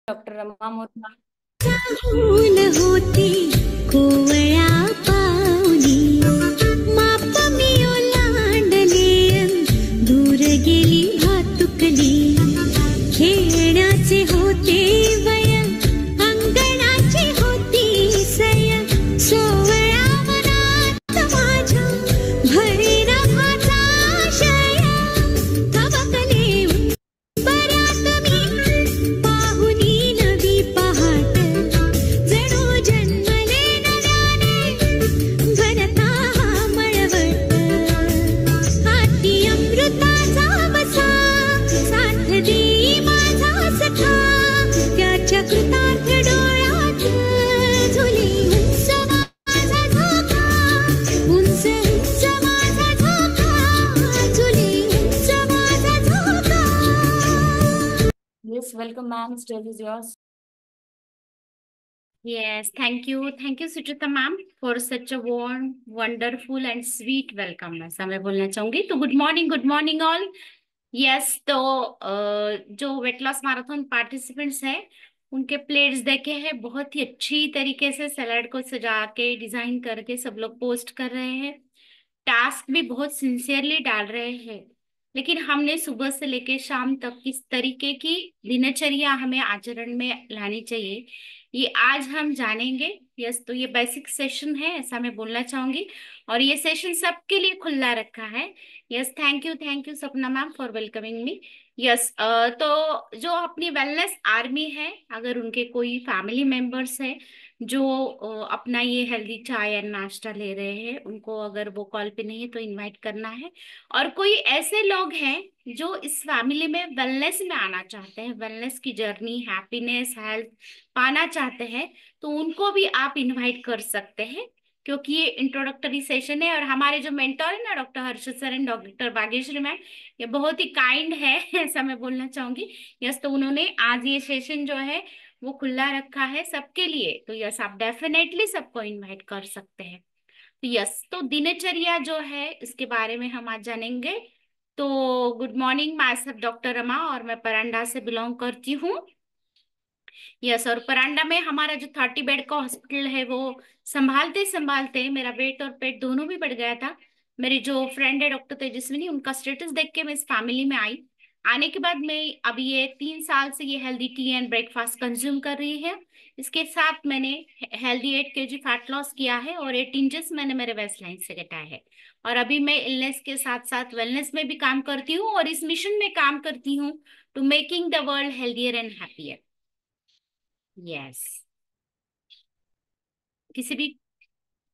Doctor Rama Mohta. फूल होती कोवळ्या पाऊली माप मी ओलांडले दूर गेली भातुकली खेळण्याचे होते वय अंगणाची होती सय सोवळ्या मनात माझ्या भरेना माझा आशय तबकले बरात मी पाहुनी नवी पहाट जणू जन्मले नव्याने घनता मळवट हाती अमृताचा बसा साथ देई माझा सखा त्याच्या कृतार्थ डोळ्यात झुले उंच माझा झोका उंच उंच माझा झोका झुले उंच माझा झोका. Yes, welcome, ma'am. Stage is yours. Yes, thank you, Suchita ma'am, for such a warm, wonderful and sweet welcome. ऐसा मैं बोलना चाहूंगी. तो गुड मॉर्निंग ऑल. यस, तो जो वेट लॉस मैराथन पार्टिसिपेंट्स हैं उनके प्लेट्स देखे हैं, बहुत ही अच्छी तरीके से सैलड को सजा के डिजाइन करके सब लोग पोस्ट कर रहे हैं. टास्क भी बहुत सिंसियरली डाल रहे हैं. लेकिन हमने सुबह से लेके शाम तक किस तरीके की दिनचर्या हमें आचरण में लानी चाहिए, ये आज हम जानेंगे. यस, तो ये बेसिक सेशन है, ऐसा मैं बोलना चाहूंगी. और ये सेशन सबके लिए खुला रखा है. यस, थैंक यू सपना ma'am for welcoming me. Yes, तो जो अपनी वेलनेस आर्मी है, अगर उनके कोई फैमिली मेंबर्स है जो अपना ये हेल्दी चाय या नाश्ता ले रहे हैं, उनको अगर वो कॉल पे नहीं है तो इनवाइट करना है. और कोई ऐसे लोग हैं जो इस फैमिली में वेलनेस में आना चाहते हैं, वेलनेस की जर्नी, हैप्पीनेस, हेल्थ पाना चाहते हैं, तो उनको भी आप इनवाइट कर सकते हैं. क्योंकि ये इंट्रोडक्टरी सेशन है और हमारे जो मेंटोर है ना, doctor Harshad sir and doctor Bhagyashree ma'am, ये बहुत ही काइंड है ऐसा मैं बोलना चाहूंगी. यस, तो उन्होंने आज ये सेशन जो है वो खुला रखा है सबके लिए. तो यस, आप डेफिनेटली सबको इनवाइट कर सकते हैं. तो यस, तो दिनचर्या जो है इसके बारे में हम आज जानेंगे. तो गुड मॉर्निंग, मैं सब डॉक्टर रमा और मैं परांडा से बिलोंग करती हूँ. यस, और परांडा में हमारा जो 30 बेड का हॉस्पिटल है वो संभालते संभालते मेरा वेट और पेट दोनों भी बढ़ गया था. मेरी जो फ्रेंड है डॉक्टर तेजस्विनी, उनका स्टेटस देख के मैं इस फैमिली में आई. आने के बाद मैं अभी ये 3 साल से ये healthy T and breakfast consume कर रही है. इसके साथ मैंने हेल्दी 8 kg फैट लॉस किया है और 8 इंचेस मैंने मेरे वेस्ट लाइन से घटाया है. और अभी मैं इलनेस के साथ साथ वेलनेस में भी काम करती हूँ और इस मिशन में काम करती हूँ to making the world healthier and happier. Yes, किसी भी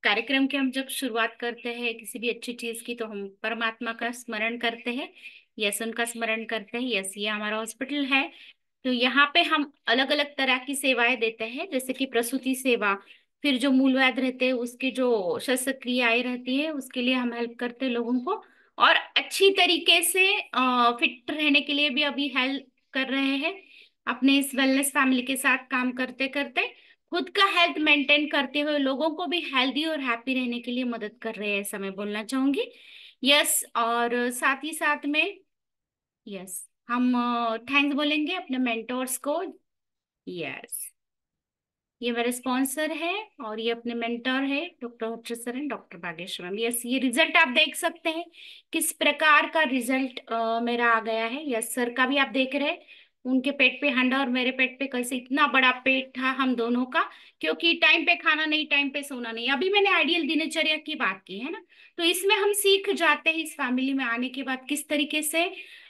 कार्यक्रम की हम जब शुरुआत करते हैं, किसी भी अच्छी चीज की, तो हम परमात्मा का स्मरण करते हैं. यस, उनका स्मरण करते हैं. यस, ये हमारा हॉस्पिटल है. तो यहाँ पे हम अलग अलग तरह की सेवाएं देते हैं, जैसे कि प्रसूति सेवा, फिर जो मूलव्याध रहते हैं उसकी जो शस्त्रक्रियाएं रहती है उसके लिए हम हेल्प करते हैं लोगों को. और अच्छी तरीके से फिट रहने के लिए भी अभी हेल्प कर रहे हैं. अपने इस वेलनेस फैमिली के साथ काम करते करते खुद का हेल्थ मेंटेन करते हुए लोगों को भी हेल्दी और हैप्पी रहने के लिए मदद कर रहे हैं, ऐसा मैं बोलना चाहूंगी. यस, और साथ ही साथ में यस, हम थैंक्स बोलेंगे अपने मेंटोर्स को. यस, ये मेरे स्पॉन्सर है और ये अपने मेंटर है doctor Harshad sir and doctor Bhagyashree ma'am. Yes, ये रिजल्ट आप देख सकते हैं किस प्रकार का रिजल्ट मेरा आ गया है. यस, सर का भी आप देख रहे हैं, उनके पेट पे हंडा और मेरे पेट पे कैसे इतना बड़ा पेट था हम दोनों का. क्योंकि टाइम पे खाना नहीं, टाइम पे सोना नहीं. अभी मैंने आइडियल दिनचर्या की बात की है ना, तो इसमें हम सीख जाते हैं इस फैमिली में आने के बाद किस तरीके से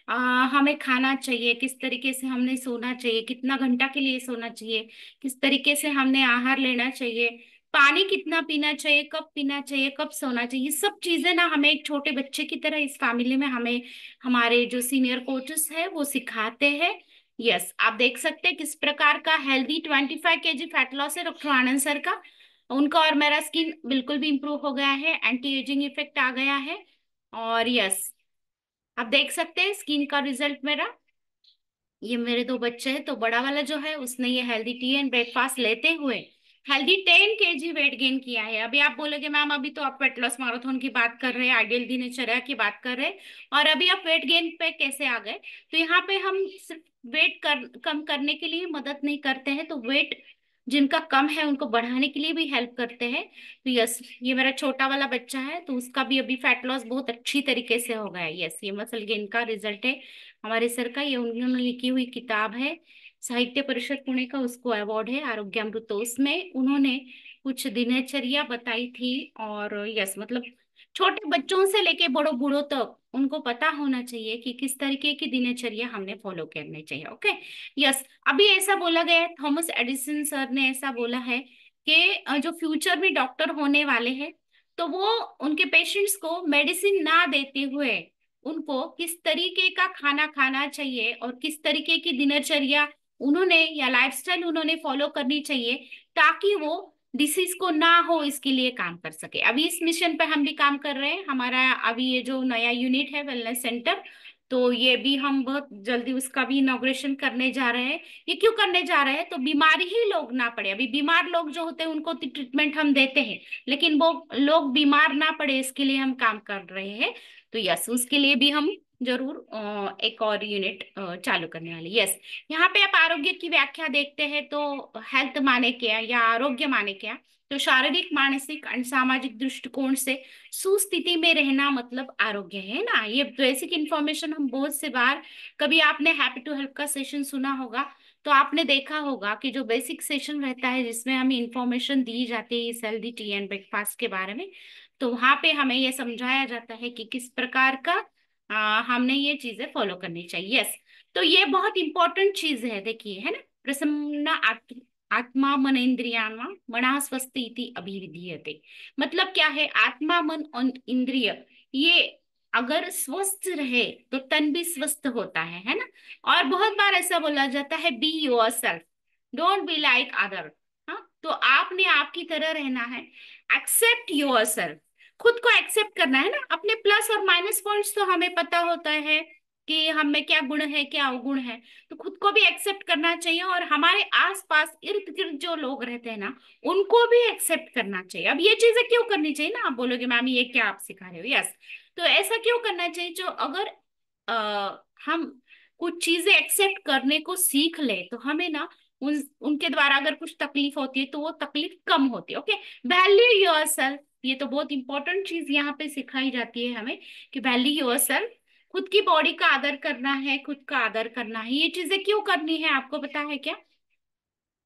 हमें खाना चाहिए, किस तरीके से हमने सोना चाहिए, कितना घंटा के लिए सोना चाहिए, किस तरीके से हमने आहार लेना चाहिए, पानी कितना पीना चाहिए, कब पीना चाहिए, कब सोना चाहिए. ये सब चीजें ना हमें एक छोटे बच्चे की तरह इस फैमिली में हमें हमारे जो सीनियर कोचेस है वो सिखाते हैं. यस, आप देख सकते हैं किस प्रकार का हेल्दी 25 kg फैट लॉस है डॉक्टर आनंद सर का. उनका और मेरा स्किन बिल्कुल भी इंप्रूव हो गया है, एंटी एजिंग इफेक्ट आ गया है. और यस, आप देख सकते हैं स्किन का रिजल्ट मेरा. ये मेरे दो बच्चे हैं, तो बड़ा वाला जो है उसने ये हेल्दी टी एंड ब्रेकफास्ट लेते हुए हेल्दी 10 kg वेट गेन किया है। अभी आप बोलोगे मैम अभी तो आप वेट लॉस मैराथन की बात कर रहे हैं, आइडियल दिनचर्या की बात कर रहे हैं, और अभी आप वेट गेन पे कैसे आ गए? तो यहाँ पे हम सिर्फ कम करने के लिए मदद नहीं करते हैं, तो वेट जिनका कम है उनको बढ़ाने के लिए भी हेल्प करते हैं। तो यस, ये मेरा छोटा वाला बच्चा है, तो उसका भी अभी फैट लॉस बहुत अच्छी तरीके से हो गया है। यस, ये मसल गेन का रिजल्ट है हमारे सर का। ये उन्होंने लिखी हुई किताब है, साहित्य परिषद पुणे का उसको अवार्ड है आरोग्यामृत। तो उसमें उन्होंने कुछ दिनचर्या बताई थी। और यस, मतलब छोटे बच्चों से लेके बड़ों बूढ़ों तक उनको पता होना चाहिए कि किस तरीके की दिनचर्या हमने फॉलो करनी चाहिए। Okay, yes. अभी ऐसा बोला गया है, थॉमस एडिसन सर ने ऐसा बोला है कि जो फ्यूचर में डॉक्टर होने वाले हैं, तो वो उनके पेशेंट्स को मेडिसिन ना देते हुए उनको किस तरीके का खाना खाना चाहिए और किस तरीके की दिनचर्या उन्होंने या लाइफस्टाइल उन्होंने फॉलो करनी चाहिए, ताकि वो डिसीज को ना हो, इसके लिए काम कर सके। अभी इस मिशन पे हम भी काम कर रहे हैं। हमारा अभी ये जो नया यूनिट है वेलनेस सेंटर, तो ये भी हम बहुत जल्दी उसका भी इनॉग्रेशन करने जा रहे हैं। ये क्यों करने जा रहे हैं? तो बीमारी ही लोग ना पड़े। अभी बीमार लोग जो होते हैं उनको तो ट्रीटमेंट हम देते हैं, लेकिन वो लोग बीमार ना पड़े, इसके लिए हम काम कर रहे हैं। तो यस, उसके लिए भी हम जरूर एक और यूनिट चालू करने वाले। यस, यहाँ पे आप आरोग्य की व्याख्या देखते हैं तो हेल्थ माने क्या या आरोग्य माने क्या? तो शारीरिक, मानसिक और सामाजिक दृष्टिकोण से सुस्थिति में रहना मतलब आरोग्य है ना। ये बेसिक इंफॉर्मेशन हम बहुत से बार, कभी आपने हैप्पी टू हेल्प का सेशन सुना होगा तो आपने देखा होगा कि जो बेसिक सेशन रहता है जिसमें हमें इंफॉर्मेशन दी जाती है इस हेल्दी टी एंड ब्रेकफास्ट के बारे में, तो वहां पे हमें ये समझाया जाता है कि किस प्रकार का हमने ये चीजें फॉलो करनी चाहिए। यस, तो ये बहुत इंपॉर्टेंट चीज है, देखिए, है ना। प्रसन्न आत्मा मन इंद्रियाणा मना स्वस्थ इति अभिधीयते। मतलब क्या है? आत्मा, मन और इंद्रिय, ये अगर स्वस्थ रहे तो तन भी स्वस्थ होता है ना। और बहुत बार ऐसा बोला जाता है, be your self, don't be like other. हाँ, तो आपने आपकी तरह रहना है, एक्सेप्ट योर सेल्फ, खुद को एक्सेप्ट करना है ना। अपने प्लस और माइनस पॉइंट्स तो हमें पता होता है कि हम में क्या गुण है क्या अवगुण है, तो खुद को भी एक्सेप्ट करना चाहिए। और हमारे आसपास इर्द गिर्द जो लोग रहते हैं ना, उनको भी एक्सेप्ट करना चाहिए। अब ये चीजें क्यों करनी चाहिए ना, आप बोलोगे मैम ये क्या आप सिखा रहे हो? यस, तो ऐसा क्यों करना चाहिए? जो अगर हम कुछ चीजें एक्सेप्ट करने को सीख ले तो हमें ना उनके द्वारा अगर कुछ तकलीफ होती है तो वो तकलीफ कम होती है। ओके, वैल्यू योरसेल्फ, ये तो बहुत इंपॉर्टेंट चीज यहाँ पे सिखाई जाती है हमें कि वैल्यू योरसेल्फ, खुद की बॉडी का आदर करना है, खुद का आदर करना है। ये चीजें क्यों करनी है आपको पता है क्या?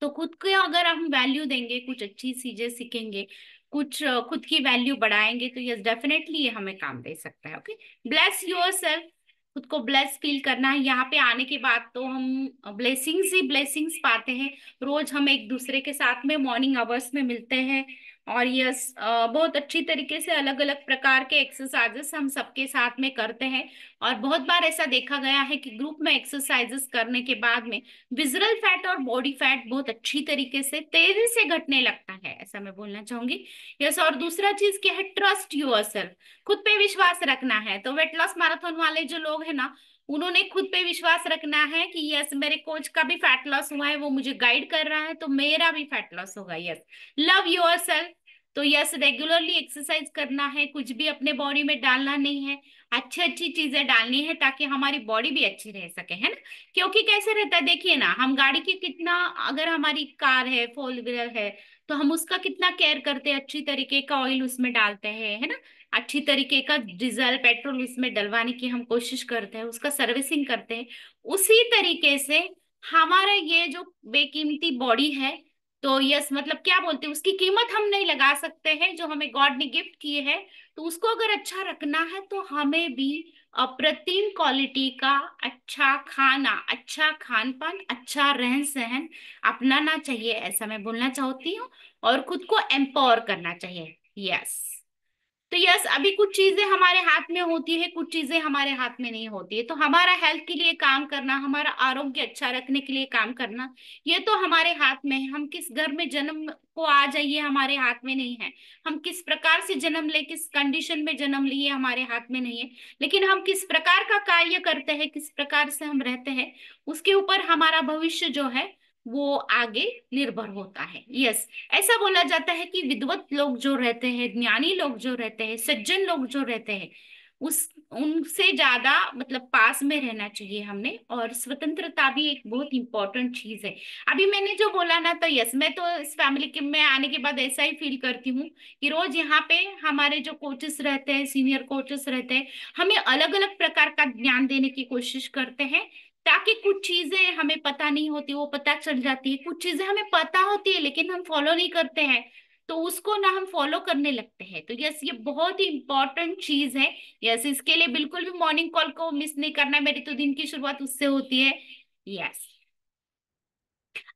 तो खुद को अगर हम वैल्यू देंगे, कुछ अच्छी चीजें सीखेंगे, कुछ खुद की वैल्यू बढ़ाएंगे, तो यस डेफिनेटली ये हमें काम दे सकता है। ओके, ब्लेस योरसेल्फ, खुद को ब्लेस फील करना है। यहाँ पे आने के बाद तो हम ब्लेसिंग्स ही ब्लेसिंग्स पाते हैं। रोज हम एक दूसरे के साथ में मॉर्निंग आवर्स में मिलते हैं, और यस बहुत अच्छी तरीके से अलग अलग प्रकार के एक्सरसाइजेस हम सबके साथ में करते हैं। और बहुत बार ऐसा देखा गया है कि ग्रुप में एक्सरसाइजेस करने के बाद में विजरल फैट और बॉडी फैट बहुत अच्छी तरीके से तेजी से घटने लगता है, ऐसा मैं बोलना चाहूंगी। यस, और दूसरा चीज क्या है? ट्रस्ट योरसेल्फ, खुद पे विश्वास रखना है। तो वेट लॉस मैराथन वाले जो लोग हैं ना, उन्होंने खुद पे विश्वास रखना है कि यस मेरे कोच का भी फैट लॉस हुआ है, वो मुझे गाइड कर रहा है, तो मेरा भी फैट लॉस होगा। यस, लव योरसेल्फ, तो यस रेगुलरली एक्सरसाइज करना है, कुछ भी अपने बॉडी में डालना नहीं है, अच्छी अच्छी चीजें डालनी है ताकि हमारी बॉडी भी अच्छी रह सके, है ना। क्योंकि कैसे रहता है, देखिए ना, हम गाड़ी की कितना, अगर हमारी कार है, फोर व्हीलर है, तो हम उसका कितना केयर करते हैं, अच्छी तरीके का ऑयल उसमें डालते हैं, है ना, अच्छी तरीके का डीजल पेट्रोल उसमें डलवाने की हम कोशिश करते हैं, उसका सर्विसिंग करते हैं। उसी तरीके से हमारा ये जो बेकीमती बॉडी है, तो यस मतलब क्या बोलते हैं, उसकी कीमत हम नहीं लगा सकते हैं, जो हमें गॉड ने गिफ्ट किए है। तो उसको अगर अच्छा रखना है तो हमें भी अप्रतिम क्वालिटी का अच्छा खाना, अच्छा खान पान, अच्छा रहन सहन अपनाना चाहिए, ऐसा मैं बोलना चाहती हूँ। और खुद को एम्पावर करना चाहिए। यस, तो यस अभी कुछ चीजें हमारे हाथ में होती है, कुछ चीजें हमारे हाथ में नहीं होती है। तो हमारा हेल्थ के लिए काम करना, हमारा आरोग्य अच्छा रखने के लिए काम करना, ये तो हमारे हाथ में है। हम किस घर में जन्म को आ जाइए हमारे हाथ में नहीं है, हम किस प्रकार से जन्म ले, किस कंडीशन में जन्म लिए हमारे हाथ में नहीं है, लेकिन हम किस प्रकार का कार्य करते हैं, किस प्रकार से हम रहते हैं, उसके ऊपर हमारा भविष्य जो है वो आगे निर्भर होता है। यस, ऐसा बोला जाता है कि विद्वत लोग जो रहते हैं, ज्ञानी लोग जो रहते हैं, सज्जन लोग जो रहते हैं, उस उनसे ज्यादा मतलब पास में रहना चाहिए हमने। और स्वतंत्रता भी एक बहुत इंपॉर्टेंट चीज है। अभी मैंने जो बोला ना, तो यस, मैं तो इस फैमिली के में आने के बाद ऐसा ही फील करती हूँ कि रोज यहाँ पे हमारे जो कोचेस रहते हैं, सीनियर कोचेस रहते हैं, हमें अलग अलग प्रकार का ज्ञान देने की कोशिश करते हैं, ताकि कुछ चीजें हमें पता नहीं होती वो पता चल जाती है, कुछ चीजें हमें पता होती है लेकिन हम फॉलो नहीं करते हैं, तो उसको ना हम फॉलो करने लगते हैं। तो यस, ये बहुत ही इंपॉर्टेंट चीज है। यस, इसके लिए बिल्कुल भी मॉर्निंग कॉल को मिस नहीं करना है। मेरी तो दिन की शुरुआत उससे होती है। यस,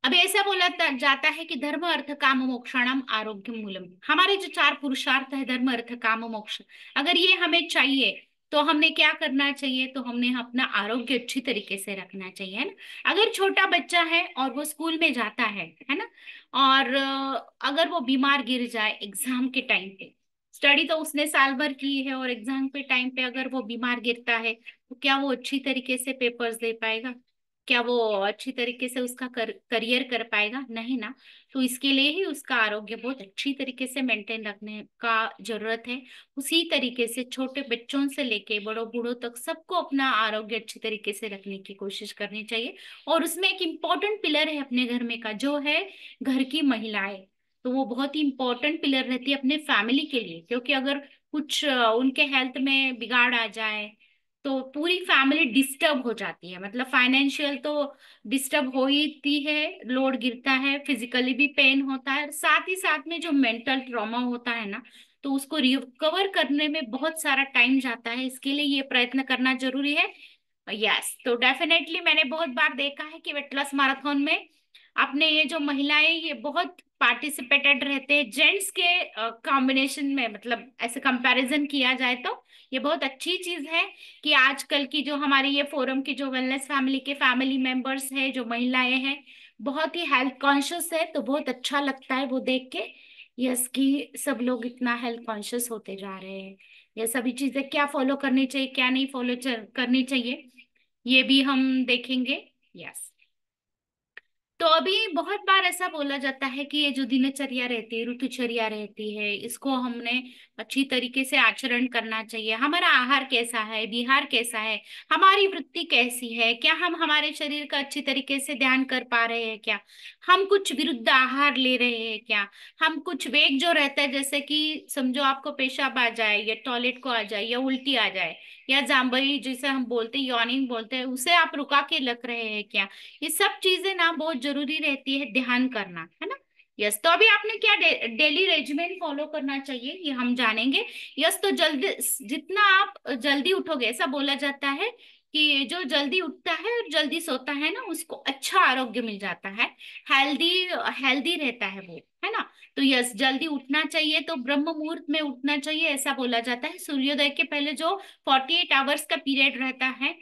अब ऐसा बोला जाता है कि धर्म अर्थ काम मोक्षाणाम आरोग्य मूलम। हमारे जो चार पुरुषार्थ है, धर्म अर्थ काम मोक्ष, अगर ये हमें चाहिए तो हमने क्या करना चाहिए, तो हमने अपना आरोग्य अच्छी तरीके से रखना चाहिए, है ना। अगर छोटा बच्चा है और वो स्कूल में जाता है ना, और अगर वो बीमार गिर जाए एग्जाम के टाइम पे, स्टडी तो उसने साल भर की है और एग्जाम के टाइम पे अगर वो बीमार गिरता है, तो क्या वो अच्छी तरीके से पेपर्स दे पाएगा? क्या वो अच्छी तरीके से उसका करियर कर पाएगा? नहीं ना। तो इसके लिए ही उसका आरोग्य बहुत अच्छी तरीके से मेंटेन रखने का जरूरत है। उसी तरीके से छोटे बच्चों से लेके बड़ों बूढ़ों तक सबको अपना आरोग्य अच्छी तरीके से रखने की कोशिश करनी चाहिए। और उसमें एक इम्पोर्टेंट पिलर है अपने घर में का, जो है घर की महिलाएं। तो वो बहुत ही इंपॉर्टेंट पिलर रहती है अपने फैमिली के लिए, क्योंकि अगर कुछ उनके हेल्थ में बिगाड़ आ जाए तो पूरी फैमिली डिस्टर्ब हो जाती है। मतलब फाइनेंशियल तो डिस्टर्ब हो ही है, लोड गिरता है, फिजिकली भी पेन होता है, साथ ही साथ में जो मेंटल ट्रॉमा होता है ना, तो उसको रिकवर करने में बहुत सारा टाइम जाता है। इसके लिए ये प्रयत्न करना जरूरी है। यस, तो डेफिनेटली मैंने बहुत बार देखा है कि वेटलस मैराथन में अपने ये जो महिलाएं ये बहुत पार्टिसिपेटेड रहते हैं जेंट्स के कॉम्बिनेशन में, मतलब ऐसे कंपैरिजन किया जाए तो ये बहुत अच्छी चीज है कि आजकल की जो हमारी ये फोरम की जो वेलनेस फैमिली के फैमिली मेंबर्स हैं, जो महिलाएं हैं, बहुत ही हेल्थ कॉन्शियस है। तो बहुत अच्छा लगता है वो देख के, यस, कि सब लोग इतना हेल्थ कॉन्शियस होते जा रहे हैं। ये सभी चीजें क्या फॉलो करनी चाहिए, क्या नहीं फॉलो करनी चाहिए, ये भी हम देखेंगे। यस, तो अभी बहुत बार ऐसा बोला जाता है कि ये जो दिनचर्या रहती है, ऋतुचर्या रहती है, इसको हमने अच्छी तरीके से आचरण करना चाहिए। हमारा आहार कैसा है, विहार कैसा है, हमारी वृत्ति कैसी है, क्या हम हमारे शरीर का अच्छी तरीके से ध्यान कर पा रहे हैं क्या, हम कुछ विरुद्ध आहार ले रहे हैं क्या, हम कुछ वेग जो रहता है, जैसे कि समझो आपको पेशाब आ जाए या टॉयलेट को आ जाए या उल्टी आ जाए या जांभई जिसे हम बोलते हैं, यॉर्निंग बोलते हैं, उसे आप रुका के रख रहे हैं क्या, ये सब चीजें ना बहुत जरूरी रहती है ध्यान करना, है ना। यस, तो अभी आपने क्या डेली रेजिमेंट फॉलो करना चाहिए ये हम जानेंगे। यस, तो जल्दी जितना आप जल्दी उठोगे, ऐसा बोला जाता है कि जो जल्दी उठता है और जल्दी सोता है ना, उसको अच्छा आरोग्य मिल जाता है, हेल्दी हेल्दी रहता है वो, है ना। तो यस, जल्दी उठना चाहिए, तो ब्रह्म मुहूर्त में उठना चाहिए, ऐसा बोला जाता है। सूर्योदय के पहले जो 48 आवर्स का पीरियड रहता है,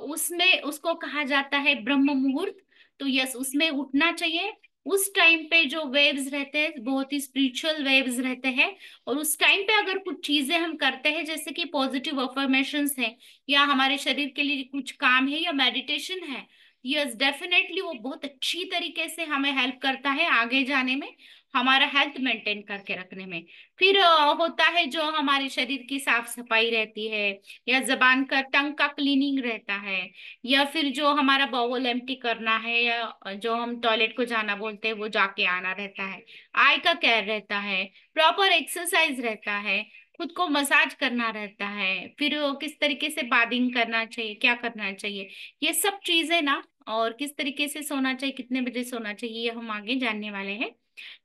उसमें उसको कहा जाता है ब्रह्म मुहूर्त। तो यस, उसमें उठना चाहिए। उस टाइम पे जो वेव्स रहते हैं बहुत ही स्पिरिचुअल वेव्स रहते हैं, और उस टाइम पे अगर कुछ चीजें हम करते हैं, जैसे कि पॉजिटिव अफर्मेशंस है या हमारे शरीर के लिए कुछ काम है या मेडिटेशन है, यस डेफिनेटली वो बहुत अच्छी तरीके से हमें हेल्प करता है आगे जाने में, हमारा हेल्थ मेंटेन करके रखने में। फिर होता है जो हमारे शरीर की साफ सफाई रहती है, या जबान का टंग का क्लीनिंग रहता है, या फिर जो हमारा बाउल एम्प्टी करना है, या जो हम टॉयलेट को जाना बोलते हैं वो जाके आना रहता है, आई का केयर रहता है, प्रॉपर एक्सरसाइज रहता है, खुद को मसाज करना रहता है, फिर किस तरीके से बादिंग करना चाहिए, क्या करना चाहिए, ये सब चीजें ना, और किस तरीके से सोना चाहिए, कितने बजे सोना चाहिए, ये हम आगे जानने वाले हैं।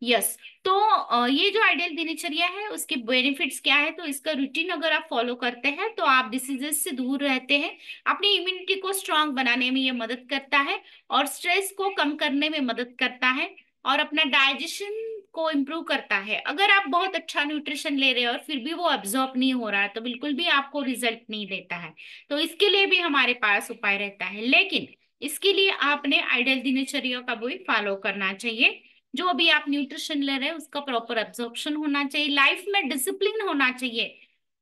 यस, तो ये जो आइडियल दिनचर्या है उसके बेनिफिट्स क्या है, तो इसका रूटीन अगर आप फॉलो करते हैं तो आप डिसीजेस से दूर रहते हैं, अपनी इम्यूनिटी को स्ट्रांग बनाने में ये मदद करता है, और स्ट्रेस को कम करने में मदद करता है, और अपना डाइजेशन को इम्प्रूव करता है। अगर आप बहुत अच्छा न्यूट्रिशन ले रहे हो और फिर भी वो एब्जॉर्ब नहीं हो रहा है, तो बिल्कुल भी आपको रिजल्ट नहीं देता है। तो इसके लिए भी हमारे पास उपाय रहता है, लेकिन इसके लिए आपने आइडियल दिनचर्या का भी फॉलो करना चाहिए। जो अभी आप न्यूट्रिशन ले रहे हैं उसका प्रॉपर एब्जॉर्प्शन होना चाहिए, लाइफ में डिसिप्लिन होना चाहिए,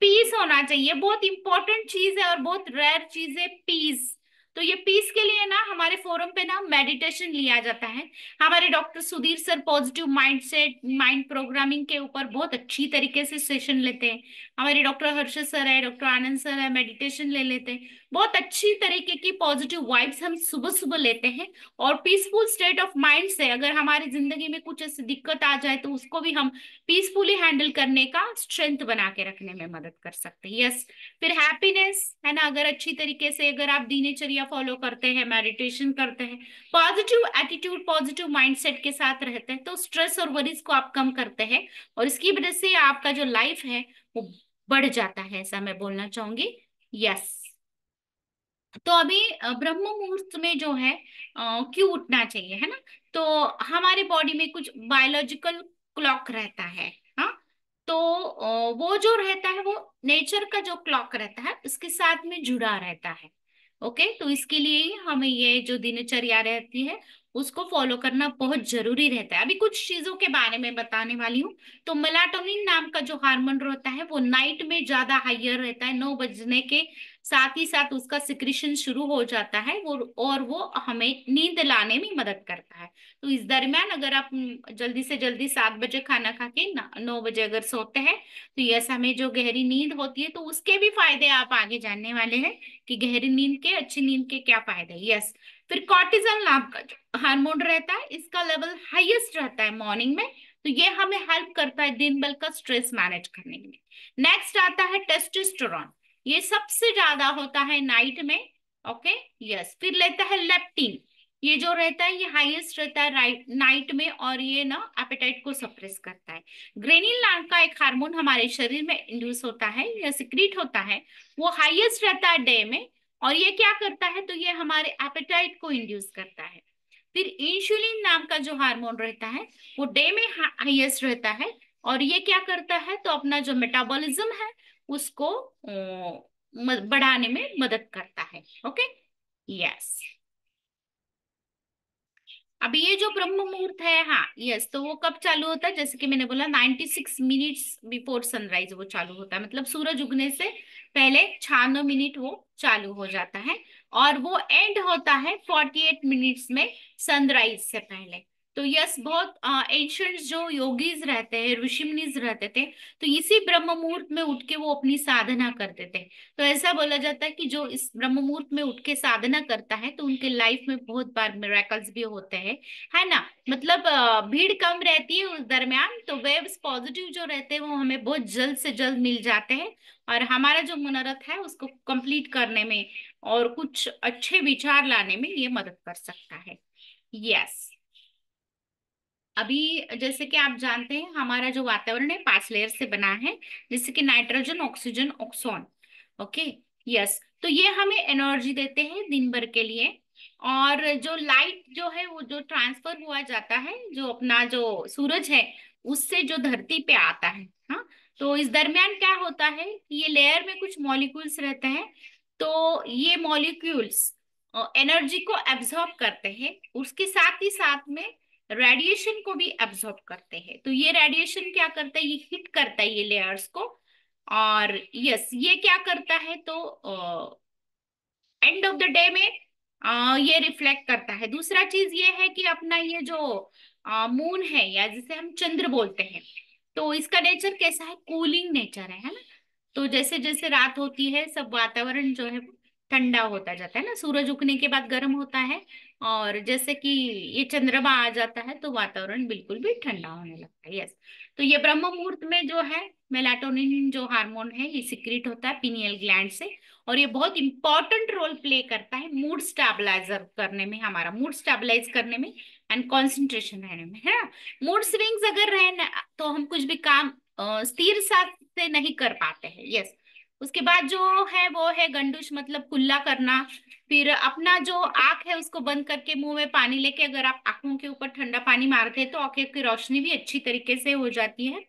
पीस होना चाहिए। बहुत इंपॉर्टेंट चीज है और बहुत रेयर चीज है पीस। तो ये पीस के लिए ना हमारे फोरम पे ना मेडिटेशन लिया जाता है। हमारे doctor Sudhir sir positive mindset mind programming के ऊपर बहुत अच्छी तरीके से सेशन लेते हैं। हमारे डॉक्टर हर्षद सर है, डॉक्टर आनंद सर है, मेडिटेशन ले लेते हैं। बहुत अच्छी तरीके की पॉजिटिव वाइब्स हम सुबह सुबह लेते हैं। और पीसफुल स्टेट ऑफ माइंड से अगर हमारी जिंदगी में कुछ ऐसी दिक्कत आ जाए तो उसको भी हम पीसफुली हैंडल करने का स्ट्रेंथ बना के रखने में मदद कर सकते हैं। यस, फिर हैप्पीनेस है ना, अगर अच्छी तरीके से अगर आप दिनचर्या फॉलो करते हैं, मेडिटेशन करते हैं, पॉजिटिव एटीट्यूड पॉजिटिव माइंडसेट के साथ रहते हैं, तो स्ट्रेस और वरीज को आप कम करते हैं और इसकी वजह से आपका जो लाइफ है वो बढ़ जाता है, ऐसा मैं बोलना चाहूंगी। यस, तो अभी ब्रह्म मुहूर्त में जो है क्यों उठना चाहिए, है ना। तो हमारे बॉडी में कुछ बायोलॉजिकल क्लॉक रहता है। हाँ, तो वो जो रहता है वो नेचर का जो क्लॉक रहता है उसके साथ में जुड़ा रहता है। ओके, तो इसके लिए ही हमें ये जो दिनचर्या रहती है उसको फॉलो करना बहुत जरूरी रहता है। अभी कुछ चीजों के बारे में बताने वाली हूँ। तो मेलाटोनिन नाम का जो हार्मोन रहता है वो नाइट में ज्यादा हाइयर रहता है, 9 बजने के साथ ही साथ उसका सिक्रीशन शुरू हो जाता है वो, और वो हमें नींद लाने में मदद करता है। तो इस दरमियान अगर आप जल्दी से जल्दी 7 बजे खाना खा के 9 बजे अगर सोते हैं तो ये समय जो गहरी नींद होती है, तो उसके भी फायदे आप आगे जानने वाले हैं कि गहरी नींद के अच्छी नींद के क्या फायदे हैं। यस, फिर कॉर्टिजोल नाम का जो हार्मोन रहता है इसका लेवल हाईएस्ट रहता है मॉर्निंग में, तो ये हमें हेल्प करता है दिन भर का स्ट्रेस मैनेज करने में। नेक्स्ट आता है टेस्टोस्टेरोन, ये सबसे ज्यादा होता है नाइट में। ओके, यस, फिर लेता है लेप्टिन, ये जो रहता है ये हाईएस्ट रहता है नाइट में और ये ना एपेटाइट को सप्रेस करता है। ग्रेनिल नाम का एक हार्मोन हमारे शरीर में इंड्यूस होता है या सिक्रीट होता है, वो हाईएस्ट रहता है डे में और ये क्या करता है, तो ये हमारे एपेटाइट को इंड्यूस करता है। फिर इंसुलिन नाम का जो हार्मोन रहता है वो डे में हाईएस्ट रहता है और ये क्या करता है, तो अपना जो मेटाबॉलिज्म है उसको बढ़ाने में मदद करता है। ओके, यस, अभी ये जो ब्रह्म मुहूर्त है, हाँ यस, तो वो कब चालू होता है, जैसे कि मैंने बोला 96 मिनट्स बिफोर सनराइज वो चालू होता है, मतलब सूरज उगने से पहले 96 मिनट वो चालू हो जाता है और वो एंड होता है 48 मिनट्स में सनराइज से पहले। तो यस, बहुत एंशिएंट जो योगीज रहते हैं, ऋषि मुनीज रहते थे, तो इसी ब्रह्म मुहूर्त में उठ के वो अपनी साधना करते थे। तो ऐसा बोला जाता है कि जो इस ब्रह्म मुहूर्त में उठ के साधना करता है तो उनके लाइफ में बहुत बार मिरेकल्स भी होते हैं, है ना। मतलब भीड़ कम रहती है उस दरमियान, तो वेव्स पॉजिटिव जो रहते हैं वो हमें बहुत जल्द से जल्द मिल जाते हैं और हमारा जो मनोरथ है उसको कंप्लीट करने में और कुछ अच्छे विचार लाने में ये मदद कर सकता है। यस, अभी जैसे कि आप जानते हैं हमारा जो वातावरण है 5 लेयर से बना है, जैसे कि नाइट्रोजन, ऑक्सीजन, ऑक्सोन। ओके, यस, तो ये हमें एनर्जी देते हैं दिन भर के लिए और जो लाइट जो है वो जो ट्रांसफर हुआ जाता है, जो अपना जो सूरज है उससे जो धरती पे आता है। हाँ, तो इस दरमियान क्या होता है कि ये लेयर में कुछ मॉलिक्यूल्स रहते हैं, तो ये मॉलिक्यूल्स एनर्जी को एब्जॉर्ब करते हैं, उसके साथ ही साथ में रेडिएशन को भी एब्जॉर्ब करते हैं। तो ये रेडिएशन क्या करता है, ये हिट करता है ये लेयर्स को और यस, ये क्या करता है, तो एंड ऑफ द डे में ये रिफ्लेक्ट करता है। दूसरा चीज ये है कि अपना ये जो मून है या जिसे हम चंद्र बोलते हैं, तो इसका नेचर कैसा है, कूलिंग नेचर है ना। तो जैसे जैसे रात होती है सब वातावरण जो है ठंडा होता जाता है ना, सूरज उगने के बाद गर्म होता है और जैसे कि ये चंद्रमा आ जाता है तो वातावरण बिल्कुल भी ठंडा होने लगता है। यस, तो ये ब्रह्म मुहूर्त में जो है मेलाटोनिन जो हार्मोन है ये सिक्रीट होता है पीनियल ग्लैंड से और ये बहुत इंपॉर्टेंट रोल प्ले करता है मूड स्टेबलाइजर करने में, हमारा मूड स्टेबलाइज करने में एंड कंसंट्रेशन रहने में, है ना। मूड स्विंग्स अगर रहे ना तो हम कुछ भी काम स्थिर साथ से नहीं कर पाते हैं। यस, उसके बाद जो है वो है गंडूश, मतलब कुल्ला करना। फिर अपना जो आंख है उसको बंद करके मुंह में पानी लेके अगर आप आंखों के ऊपर ठंडा पानी मारते हैं तो आंखों की रोशनी भी अच्छी तरीके से हो जाती है।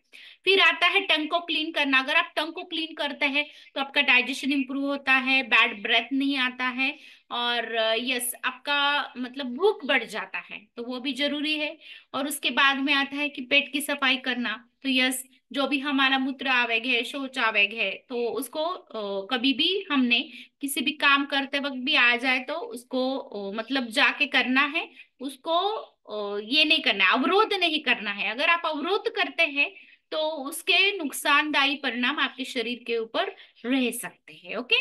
फिर आता है टंग को क्लीन करना, अगर आप टंग को क्लीन करते हैं तो आपका डाइजेशन इंप्रूव होता है, बैड ब्रेथ नहीं आता है और यस आपका मतलब भूख बढ़ जाता है, तो वो भी जरूरी है। और उसके बाद में आता है कि पेट की सफाई करना, तो यस जो भी हमारा मूत्र आवेग है, शौच आवेग है, तो उसको कभी भी हमने किसी भी काम करते वक्त भी आ जाए तो उसको मतलब जाके करना है, उसको ये नहीं करना है, अवरोध नहीं करना है। अगर आप अवरोध करते हैं तो उसके नुकसानदायी परिणाम आपके शरीर के ऊपर रह सकते हैं। Okay,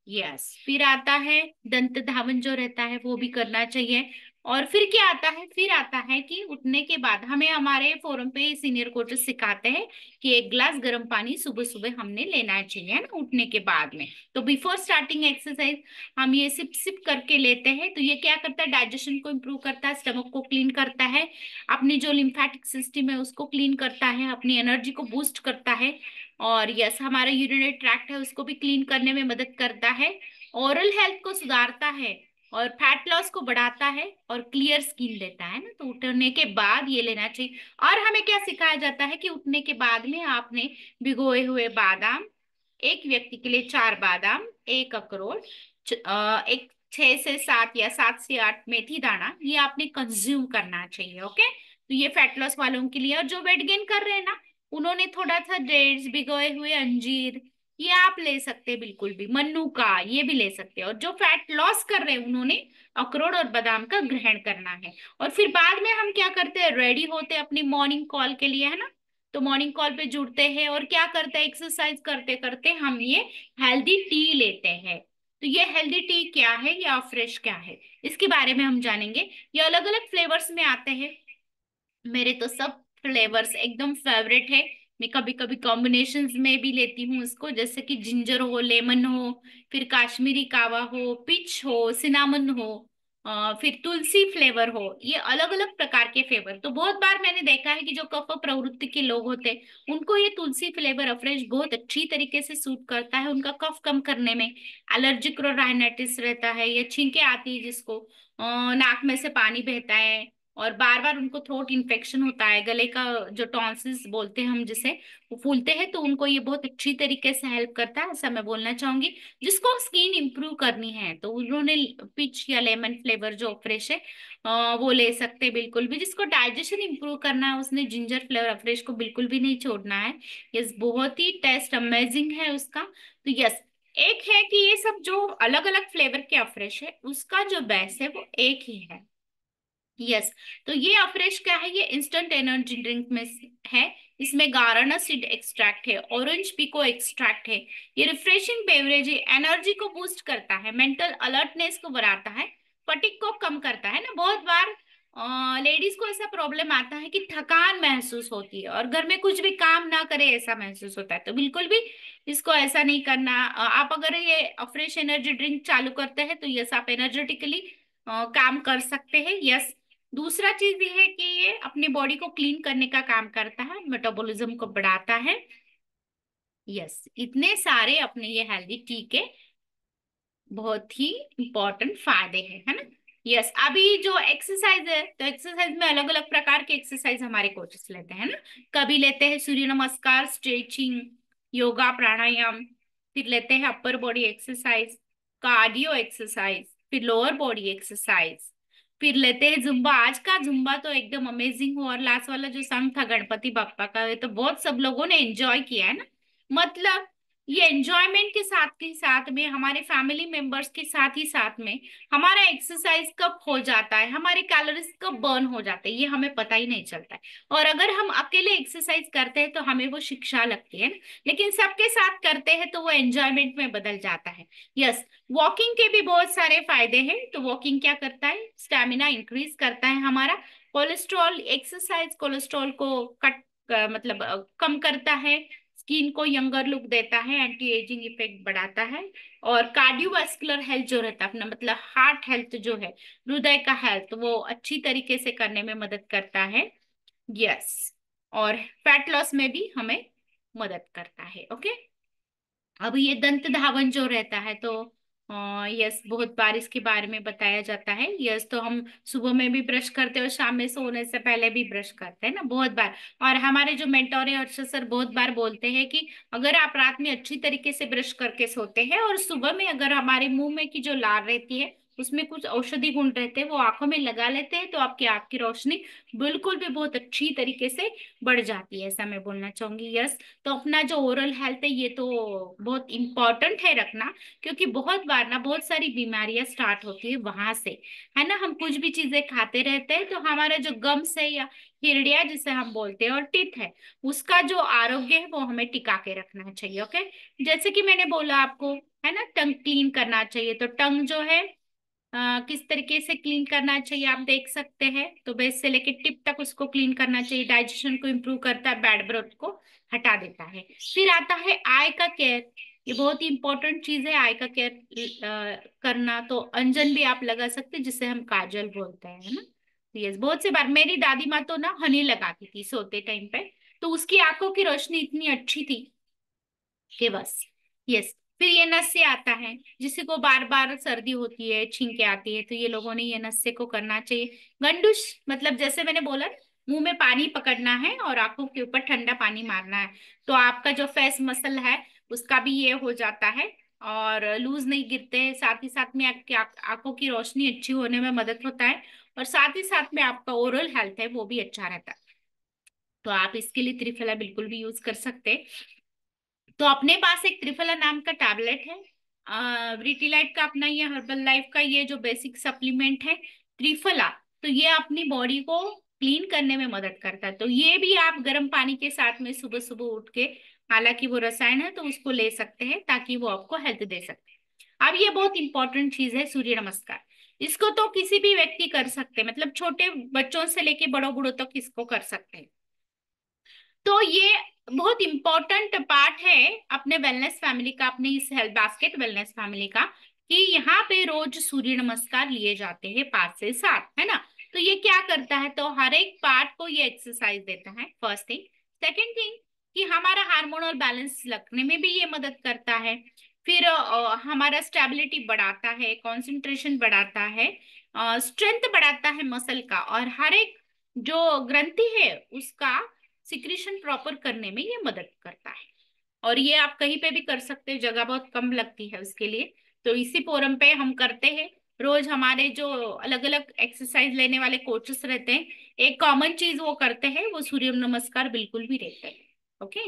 yes. फिर आता है दंत धावन जो रहता है वो भी करना चाहिए। और फिर क्या आता है, फिर आता है कि उठने के बाद हमें हमारे फोरम पे सीनियर कोचेस सिखाते हैं कि 1 गिलास गर्म पानी सुबह सुबह हमने लेना चाहिए, है ना, उठने के बाद में। तो बिफोर स्टार्टिंग एक्सरसाइज हम ये सिप सिप करके लेते हैं। तो ये क्या करता है, डाइजेशन को इम्प्रूव करता है, स्टमक को क्लीन करता है, अपनी जो लिम्फेटिक सिस्टम है उसको क्लीन करता है, अपनी एनर्जी को बूस्ट करता है, और यस हमारा यूरिनरी ट्रैक्ट है उसको भी क्लीन करने में मदद करता है, ओरल हेल्थ को सुधारता है, और फैट लॉस को बढ़ाता है, और क्लियर स्किन देता है ना। तो उठने के बाद ये लेना चाहिए। और हमें क्या सिखाया जाता है कि उठने के बाद में आपने भिगोए हुए बादाम, एक व्यक्ति के लिए 4 बादाम, एक अखरोट, एक 6 से 7 या 7 से 8 मेथी दाना, ये आपने कंज्यूम करना चाहिए। ओके, तो ये फैट लॉस वालों के लिए। और जो वेट गेन कर रहे हैं ना, उन्होंने थोड़ा सा डेट्स, भिगोए हुए अंजीर, ये आप ले सकते हैं, बिल्कुल भी मन्नू का ये भी ले सकते हैं। और जो फैट लॉस कर रहे हैं उन्होंने अखरोट और बादाम का ग्रहण करना है। और फिर बाद में हम क्या करते हैं, रेडी होते हैं अपनी मॉर्निंग कॉल के लिए, है ना। तो मॉर्निंग कॉल पे जुड़ते हैं और क्या करते हैं, एक्सरसाइज करते करते हम ये हेल्दी टी लेते हैं। तो ये हेल्दी टी क्या है या फ्रेश क्या है, इसके बारे में हम जानेंगे। ये अलग अलग फ्लेवर्स में आते हैं, मेरे तो सब फ्लेवर्स एकदम फेवरेट है। मैं कभी कभी कॉम्बिनेशंस में भी लेती हूँ इसको, जैसे कि जिंजर हो, लेमन हो, फिर काश्मीरी कावा हो, पिच हो, सिनामन हो, फिर तुलसी फ्लेवर हो। ये अलग अलग प्रकार के फ्लेवर। तो बहुत बार मैंने देखा है कि जो कफ प्रवृत्ति के लोग होते हैं उनको ये तुलसी फ्लेवर अफ्रेश बहुत अच्छी तरीके से सूट करता है, उनका कफ कम करने में। एलर्जिक राइनाइटिस रहता है या छींके आती है जिसको, नाक में से पानी बहता है, और बार बार उनको थ्रोट इन्फेक्शन होता है, गले का जो टॉन्सिल्स बोलते हैं हम जिसे, वो फूलते हैं, तो उनको ये बहुत अच्छी तरीके से हेल्प करता है, ऐसा मैं बोलना चाहूंगी। जिसको स्किन इंप्रूव करनी है तो उन्होंने पिच या लेमन फ्लेवर जो फ्रेश है वो ले सकते हैं बिल्कुल भी। जिसको डाइजेशन इंप्रूव करना है उसने जिंजर फ्लेवर फ्रेश को बिल्कुल भी नहीं छोड़ना है। यस, बहुत ही टेस्ट अमेजिंग है उसका। तो यस, एक है कि ये सब जो अलग अलग फ्लेवर के अफ्रेश है उसका जो बेस है वो एक ही है। यस, तो ये अफ्रेश क्या है, ये इंस्टेंट एनर्जी ड्रिंक में है। इसमें गाराना सीड एक्सट्रैक्ट है, ऑरेंज पीको एक्सट्रैक्ट है। ये रिफ्रेशिंग बेवरेज है, एनर्जी को बूस्ट करता है, मेंटल अलर्टनेस को बढ़ाता है, फटीग को कम करता है ना। बहुत बार लेडीज को ऐसा प्रॉब्लम आता है कि थकान महसूस होती है और घर में कुछ भी काम ना करे ऐसा महसूस होता है। तो बिल्कुल भी इसको ऐसा नहीं करना। आप अगर ये फ्रेश एनर्जी ड्रिंक चालू करते हैं तो यस आप एनर्जेटिकली काम कर सकते हैं। यस, दूसरा चीज ये है कि ये अपनी बॉडी को क्लीन करने का काम करता है, मेटाबॉलिज्म को बढ़ाता है। यस, इतने सारे अपने ये हेल्दी टी के बहुत ही इंपॉर्टेंट फायदे हैं, है ना। यस, अभी जो एक्सरसाइज है तो एक्सरसाइज में अलग अलग प्रकार के एक्सरसाइज हमारे कोचेस लेते हैं ना। कभी लेते हैं सूर्य नमस्कार, स्ट्रेचिंग, योगा, प्राणायाम, फिर लेते हैं upper body exercise, cardio exercise, फिर लोअर बॉडी एक्सरसाइज, फिर लेते हैं जुम्बा। आज का जुम्बा तो एकदम अमेजिंग हो, और लास्ट वाला जो सॉन्ग था गणपति बप्पा का, ये तो बहुत सब लोगों ने एंजॉय किया है ना। मतलब ये एंजॉयमेंट के साथ में हमारे फैमिली मेंबर्स के साथ ही साथ में हमारा एक्सरसाइज कब हो जाता है, हमारे कैलोरीज कब बर्न हो जाते हैं, ये हमें पता ही नहीं चलता है। और अगर हम अकेले एक्सरसाइज करते हैं तो हमें वो शिक्षा लगती है ना, लेकिन सबके साथ करते हैं तो वो एंजॉयमेंट में बदल जाता है। यस, वॉकिंग के भी बहुत सारे फायदे हैं। तो वॉकिंग क्या करता है, स्टेमिना इंक्रीज करता है हमारा, कोलेस्ट्रॉल, एक्सरसाइज कोलेस्ट्रॉल को मतलब कम करता है, स्किन को यंगर लुक देता है, एंटी एजिंग इफेक्ट बढ़ाता है, और कार्डियोवास्कुलर हेल्थ जो रहता है अपना, मतलब हार्ट हेल्थ जो है, हृदय का हेल्थ, वो अच्छी तरीके से करने में मदद करता है। यस, और फैट लॉस में भी हमें मदद करता है। ओके, अब ये दंत धावन जो रहता है तो यस बहुत बार इसके बारे में बताया जाता है। यस, तो हम सुबह में भी ब्रश करते हैं और शाम में सोने से पहले भी ब्रश करते हैं ना बहुत बार। और हमारे जो मेंटोर है अर्षद सर बहुत बार बोलते हैं कि अगर आप रात में अच्छी तरीके से ब्रश करके सोते हैं और सुबह में अगर हमारे मुंह में की जो लार रहती है उसमें कुछ औषधि गुण रहते हैं, वो आंखों में लगा लेते हैं तो आपकी आंख की रोशनी बिल्कुल भी बहुत अच्छी तरीके से बढ़ जाती है, ऐसा मैं बोलना चाहूंगी। यस, तो अपना जो ओरल हेल्थ है ये तो बहुत इंपॉर्टेंट है रखना, क्योंकि बहुत बार ना बहुत सारी बीमारियां स्टार्ट होती है वहां से, है ना। हम कुछ भी चीजें खाते रहते हैं तो हमारा जो गम्स है या हिरडिया जिसे हम बोलते हैं और टीथ है, उसका जो आरोग्य है वो हमें टिका के रखना चाहिए। ओके, जैसे कि मैंने बोला आपको, है ना, टंग क्लीन करना चाहिए। तो टंग जो है किस तरीके से क्लीन करना चाहिए आप देख सकते हैं। तो बेस से लेके टिप तक उसको क्लीन करना चाहिए। डाइजेशन को इम्प्रूव करता है, बैड ब्रेथ को हटा देता है। फिर आता है आई का केयर। ये बहुत ही इंपॉर्टेंट चीज है, आई का केयर करना। तो अंजन भी आप लगा सकते हैं, जिसे हम काजल बोलते हैं, है ना। यस, बहुत से बार मेरी दादी माँ तो ना हनी लगाती थी सोते टाइम पे, तो उसकी आंखों की रोशनी इतनी अच्छी थी कि बस। यस, फिर ये नस्य आता है, जिसे को बार बार सर्दी होती है, छींके आती है, तो ये लोगों ने ये नस्य को करना चाहिए। गंडुश मतलब जैसे मैंने बोला, मुंह में पानी पकड़ना है और आंखों के ऊपर ठंडा पानी मारना है, तो आपका जो फेस मसल है उसका भी ये हो जाता है और लूज नहीं गिरते हैं। साथ ही साथ में आपकी आंखों की रोशनी अच्छी होने में मदद होता है, और साथ ही साथ में आपका ओरल हेल्थ है वो भी अच्छा रहता है। तो आप इसके लिए त्रिफला बिल्कुल भी यूज कर सकते हैं। तो अपने पास एक त्रिफला नाम का टैबलेट है, ब्रिटिलाइट का अपना ये हर्बल लाइफ का ये जो बेसिक सप्लीमेंट है त्रिफला। तो ये अपनी बॉडी को क्लीन करने में मदद करता है। तो ये भी आप गर्म पानी के साथ में सुबह सुबह उठ के, हालांकि वो रसायन है तो उसको ले सकते हैं, ताकि वो आपको हेल्थ दे सके। अब ये बहुत इंपॉर्टेंट चीज है, सूर्य नमस्कार। इसको तो किसी भी व्यक्ति कर सकते हैं, मतलब छोटे बच्चों से लेके बड़ों बूढ़ों तक इसको कर सकते हैं। तो ये बहुत इंपॉर्टेंट पार्ट है अपने वेलनेस फैमिली का, अपने इस हेल्थ बास्केट वेलनेस फैमिली का, कि यहाँ पे रोज सूर्य नमस्कार लिए जाते हैं 5 से 7, है ना। तो ये क्या करता है, तो हर एक पार्ट को ये एक्सरसाइज देता है, फर्स्ट थिंग। सेकेंड थिंग, कि हमारा हार्मोनल बैलेंस रखने में भी ये मदद करता है। फिर हमारा स्टेबिलिटी बढ़ाता है, कंसंट्रेशन बढ़ाता है, स्ट्रेंथ बढ़ाता है मसल का, और हर एक जो ग्रंथि है उसका सिक्रीशन प्रॉपर करने में ये मदद करता है। और ये आप कहीं पे भी कर सकते हैं, जगह बहुत कम लगती है उसके लिए। तो इसी फोरम पे हम करते हैं रोज। हमारे जो अलग अलग एक्सरसाइज लेने वाले कोचेस रहते हैं, एक कॉमन चीज वो करते हैं, वो सूर्य नमस्कार बिल्कुल भी रहते हैं। Okay,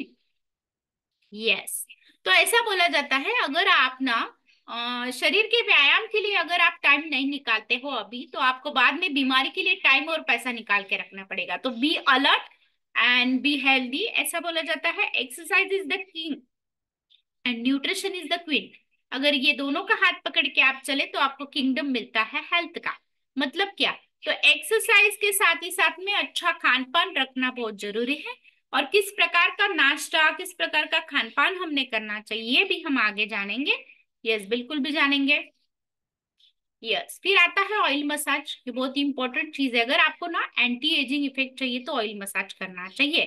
yes. तो ऐसा बोला जाता है, अगर आप ना शरीर के व्यायाम के लिए अगर आप टाइम नहीं निकालते हो अभी, तो आपको बाद में बीमारी के लिए टाइम और पैसा निकाल के रखना पड़ेगा। तो be alert and be healthy, ऐसा बोला जाता है। Exercise is the king and nutrition is the queen. अगर ये दोनों का हाथ पकड़ के आप चले तो आपको किंगडम मिलता है हेल्थ का। मतलब क्या, तो एक्सरसाइज के साथ ही साथ में अच्छा खान पान रखना बहुत जरूरी है। और किस प्रकार का नाश्ता, किस प्रकार का खान पान हमने करना चाहिए, ये भी हम आगे जानेंगे। यस, बिल्कुल भी जानेंगे। यस, फिर आता है ऑयल मसाज। ये बहुत ही इंपॉर्टेंट चीज है। अगर आपको ना एंटी एजिंग इफेक्ट चाहिए तो ऑयल मसाज करना चाहिए।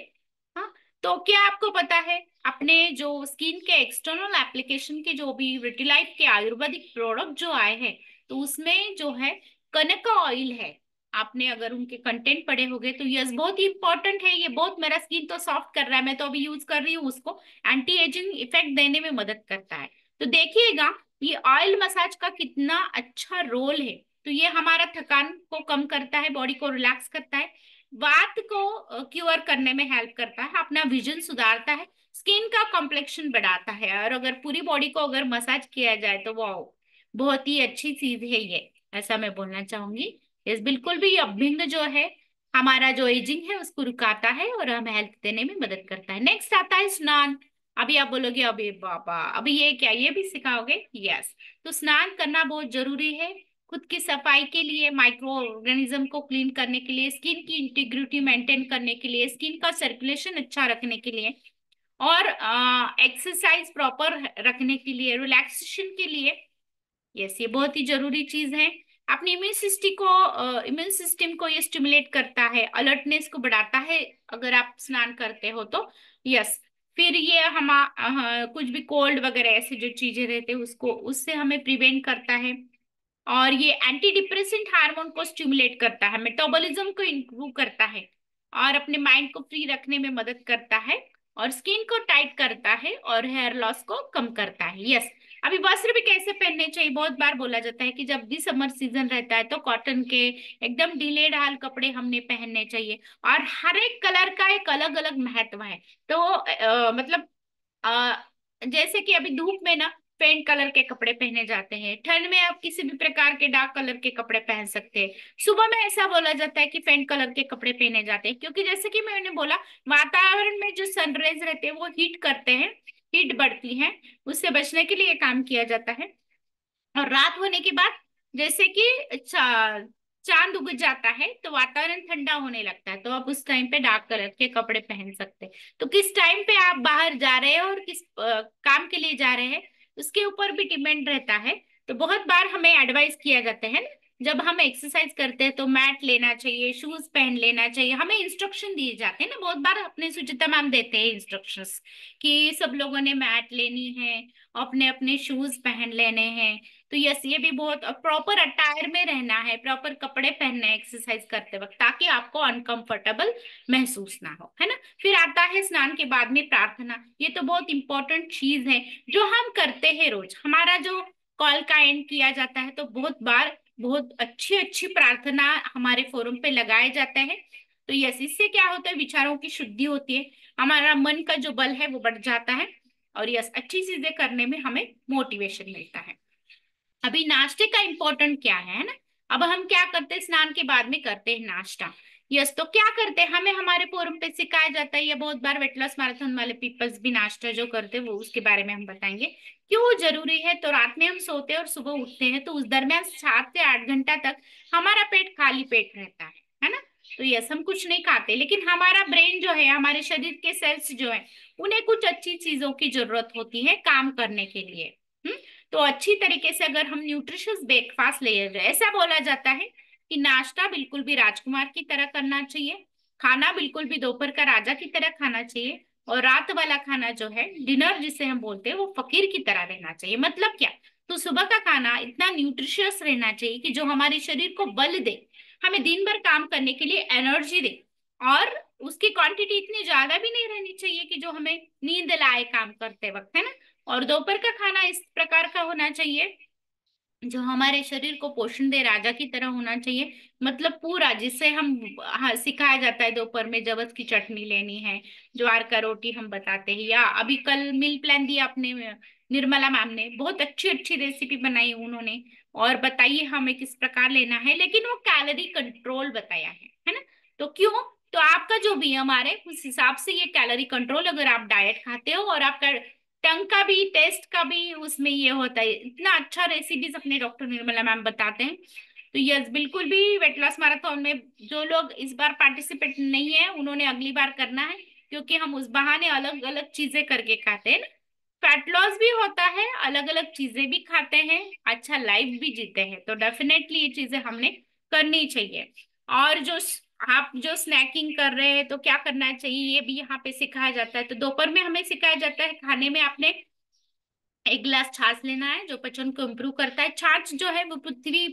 हाँ, तो क्या आपको पता है, अपने जो स्किन के एक्सटर्नल एप्लीकेशन के जो भी विटिलाइफ के आयुर्वेदिक प्रोडक्ट जो आए हैं, तो उसमें जो है कनका ऑयल है। आपने अगर उनके कंटेंट पढ़े होंगे तो यस, बहुत ही इंपॉर्टेंट है ये। बहुत, मेरा स्किन तो सॉफ्ट कर रहा है, मैं तो अभी यूज कर रही हूँ उसको। एंटी एजिंग इफेक्ट देने में मदद करता है। तो देखिएगा ये ऑयल मसाज का कितना अच्छा रोल है। तो ये हमारा थकान को कम करता है, बॉडी को रिलैक्स करता है, वात को क्योर करने में हेल्प करता है, अपना विजन सुधारता है, स्किन का कॉम्प्लेक्शन बढ़ाता है। और अगर पूरी बॉडी को अगर मसाज किया जाए तो वाओ, बहुत ही अच्छी चीज है ये, ऐसा मैं बोलना चाहूंगी। इस बिल्कुल भी अभ्यंग जो है हमारा जो एजिंग है उसको रुकाता है और हमें हेल्थ देने में मदद करता है। नेक्स्ट आता है स्नान। अभी आप बोलोगे अभी बाबा अभी ये क्या, ये भी सिखाओगे? यस, तो स्नान करना बहुत जरूरी है खुद की सफाई के लिए, माइक्रो ऑर्गेनिज्म को क्लीन करने के लिए, स्किन की इंटीग्रिटी मेंटेन करने के लिए, स्किन का सर्कुलेशन अच्छा रखने के लिए, और एक्सरसाइज प्रॉपर रखने के लिए, रिलैक्सेशन के लिए। यस, ये बहुत ही जरूरी चीज है। अपनी इम्यून सिस्टम को ये स्टिमुलेट करता है, अलर्टनेस को बढ़ाता है अगर आप स्नान करते हो तो। यस, फिर ये कुछ भी कोल्ड वगैरह ऐसे जो चीजें रहते हैं उसको, उससे हमें प्रिवेंट करता है। और ये एंटी डिप्रेसेंट हार्मोन को स्टिमुलेट करता है, मेटाबॉलिज्म को इंप्रूव करता है, और अपने माइंड को फ्री रखने में मदद करता है, और स्किन को टाइट करता है, और हेयर लॉस को कम करता है। यस, अभी वस्त्र भी कैसे पहनने चाहिए, बहुत बार बोला जाता है कि जब भी समर सीजन रहता है तो कॉटन के एकदम ढीले ढाल कपड़े हमने पहनने चाहिए। और हर एक कलर का एक अलग अलग महत्व है। तो मतलब आ, जैसे कि अभी धूप में ना फेंट कलर के कपड़े पहने जाते हैं, ठंड में आप किसी भी प्रकार के डार्क कलर के कपड़े पहन सकते हैं। सुबह में ऐसा बोला जाता है कि फेंट कलर के कपड़े पहने जाते हैं, क्योंकि जैसे कि मैंने बोला वातावरण में जो सनरेज रहते हैं वो हीट करते हैं, हीट बढ़ती है, उससे बचने के लिए काम किया जाता है। और रात होने के बाद जैसे कि चांद उग जाता है तो वातावरण ठंडा होने लगता है, तो आप उस टाइम पे डार्क कलर के कपड़े पहन सकते हैं। तो किस टाइम पे आप बाहर जा रहे हैं और किस काम के लिए जा रहे हैं उसके ऊपर भी डिपेंड रहता है। तो बहुत बार हमें एडवाइस किया जाता है ना, जब हम एक्सरसाइज करते हैं तो मैट लेना चाहिए, शूज पहन लेना चाहिए, हमें इंस्ट्रक्शन दिए जाते हैं ना, बहुत बार अपने सुचिता मैम देते हैं इंस्ट्रक्शंस कि सब लोगों ने मैट लेनी है, अपने अपने शूज पहन लेने हैं। तो यस, ये भी बहुत प्रॉपर अटायर में रहना है, प्रॉपर कपड़े पहनने हैं एक्सरसाइज करते वक्त, ताकि आपको अनकंफर्टेबल महसूस ना हो, है ना। फिर आता है स्नान के बाद में प्रार्थना। ये तो बहुत इंपॉर्टेंट चीज है जो हम करते हैं रोज। हमारा जो कॉल का एंड किया जाता है तो बहुत बार बहुत अच्छी अच्छी प्रार्थना हमारे फोरम पे लगाए जाते हैं। तो यस, इससे क्या होता है, विचारों की शुद्धि होती है, हमारा मन का जो बल है वो बढ़ जाता है, और यस अच्छी चीजें करने में हमें मोटिवेशन मिलता है। अभी नाश्ते का इम्पोर्टेंट क्या है ना। अब हम क्या करते हैं, स्नान के बाद में करते हैं नाश्ता। यस, तो क्या करते हैं, हमें हमारे फोरम पे सिखाया जाता है, या बहुत बार वेट लॉस मैराथन वाले पीपल्स भी नाश्ता जो करते हैं वो उसके बारे में हम बताएंगे क्यों जरूरी है। तो रात में हम सोते हैं और सुबह उठते हैं तो उस दरमियान 7 से 8 घंटा तक हमारा पेट खाली पेट रहता है ना। तो यस, हम कुछ नहीं खाते, लेकिन हमारा ब्रेन जो है, हमारे शरीर के सेल्स जो है, उन्हें कुछ अच्छी चीजों की जरूरत होती है काम करने के लिए। तो अच्छी तरीके से अगर हम न्यूट्रिशियस ब्रेकफास्ट ले जाए, ऐसा बोला जाता है कि नाश्ता बिल्कुल भी राजकुमार की तरह करना चाहिए, खाना बिल्कुल भी दोपहर का राजा की तरह खाना चाहिए, और रात वाला खाना जो है डिनर जिसे हम बोलते हैं वो फकीर की तरह रहना चाहिए। मतलब क्या, तो सुबह का खाना इतना न्यूट्रिशियस रहना चाहिए कि जो हमारे शरीर को बल दे, हमें दिन भर काम करने के लिए एनर्जी दे, और उसकी क्वांटिटी इतनी ज्यादा भी नहीं रहनी चाहिए कि जो हमें नींद लाए काम करते वक्त, है ना। और दोपहर का खाना इस प्रकार का होना चाहिए जो हमारे शरीर को पोषण दे, राजा की तरह होना चाहिए, मतलब पूरा, जिससे हम, हाँ, सिखाया जाता है दोपहर में जवस की चटनी लेनी है, ज्वार का रोटी हम बताते हैं, या अभी कल मील प्लान दिया अपने निर्मला मैम ने, बहुत अच्छी अच्छी रेसिपी बनाई उन्होंने, और बताइए हमें किस प्रकार लेना है, लेकिन वो कैलोरी कंट्रोल बताया है ना। तो क्यों, तो आपका जो बीएमआर है उस हिसाब से ये कैलोरी कंट्रोल, अगर आप डाइट खाते हो और आपका टंग का भी, टेस्ट का भी उसमें ये होता है, इतना अच्छा रेसिपीज अपने डॉक्टर निर्मला मैम बताते हैं। तो यस, बिल्कुल भी वेट लॉस मैराथन में जो लोग इस बार पार्टिसिपेट नहीं है उन्होंने अगली बार करना है, क्योंकि हम उस बहाने अलग अलग चीजें करके खाते हैं ना, फैट लॉस भी होता है, अलग अलग चीजें भी खाते हैं, अच्छा लाइफ भी जीते हैं। तो डेफिनेटली ये चीजें हमने करनी चाहिए। और जो आप जो स्नैकिंग कर रहे हैं तो क्या करना चाहिए ये भी यहाँ पे सिखाया जाता है। तो दोपहर में हमें सिखाया जाता है खाने में आपने 1 गिलास छाछ लेना है जो पचन को इम्प्रूव करता है। छाछ जो है वो पृथ्वी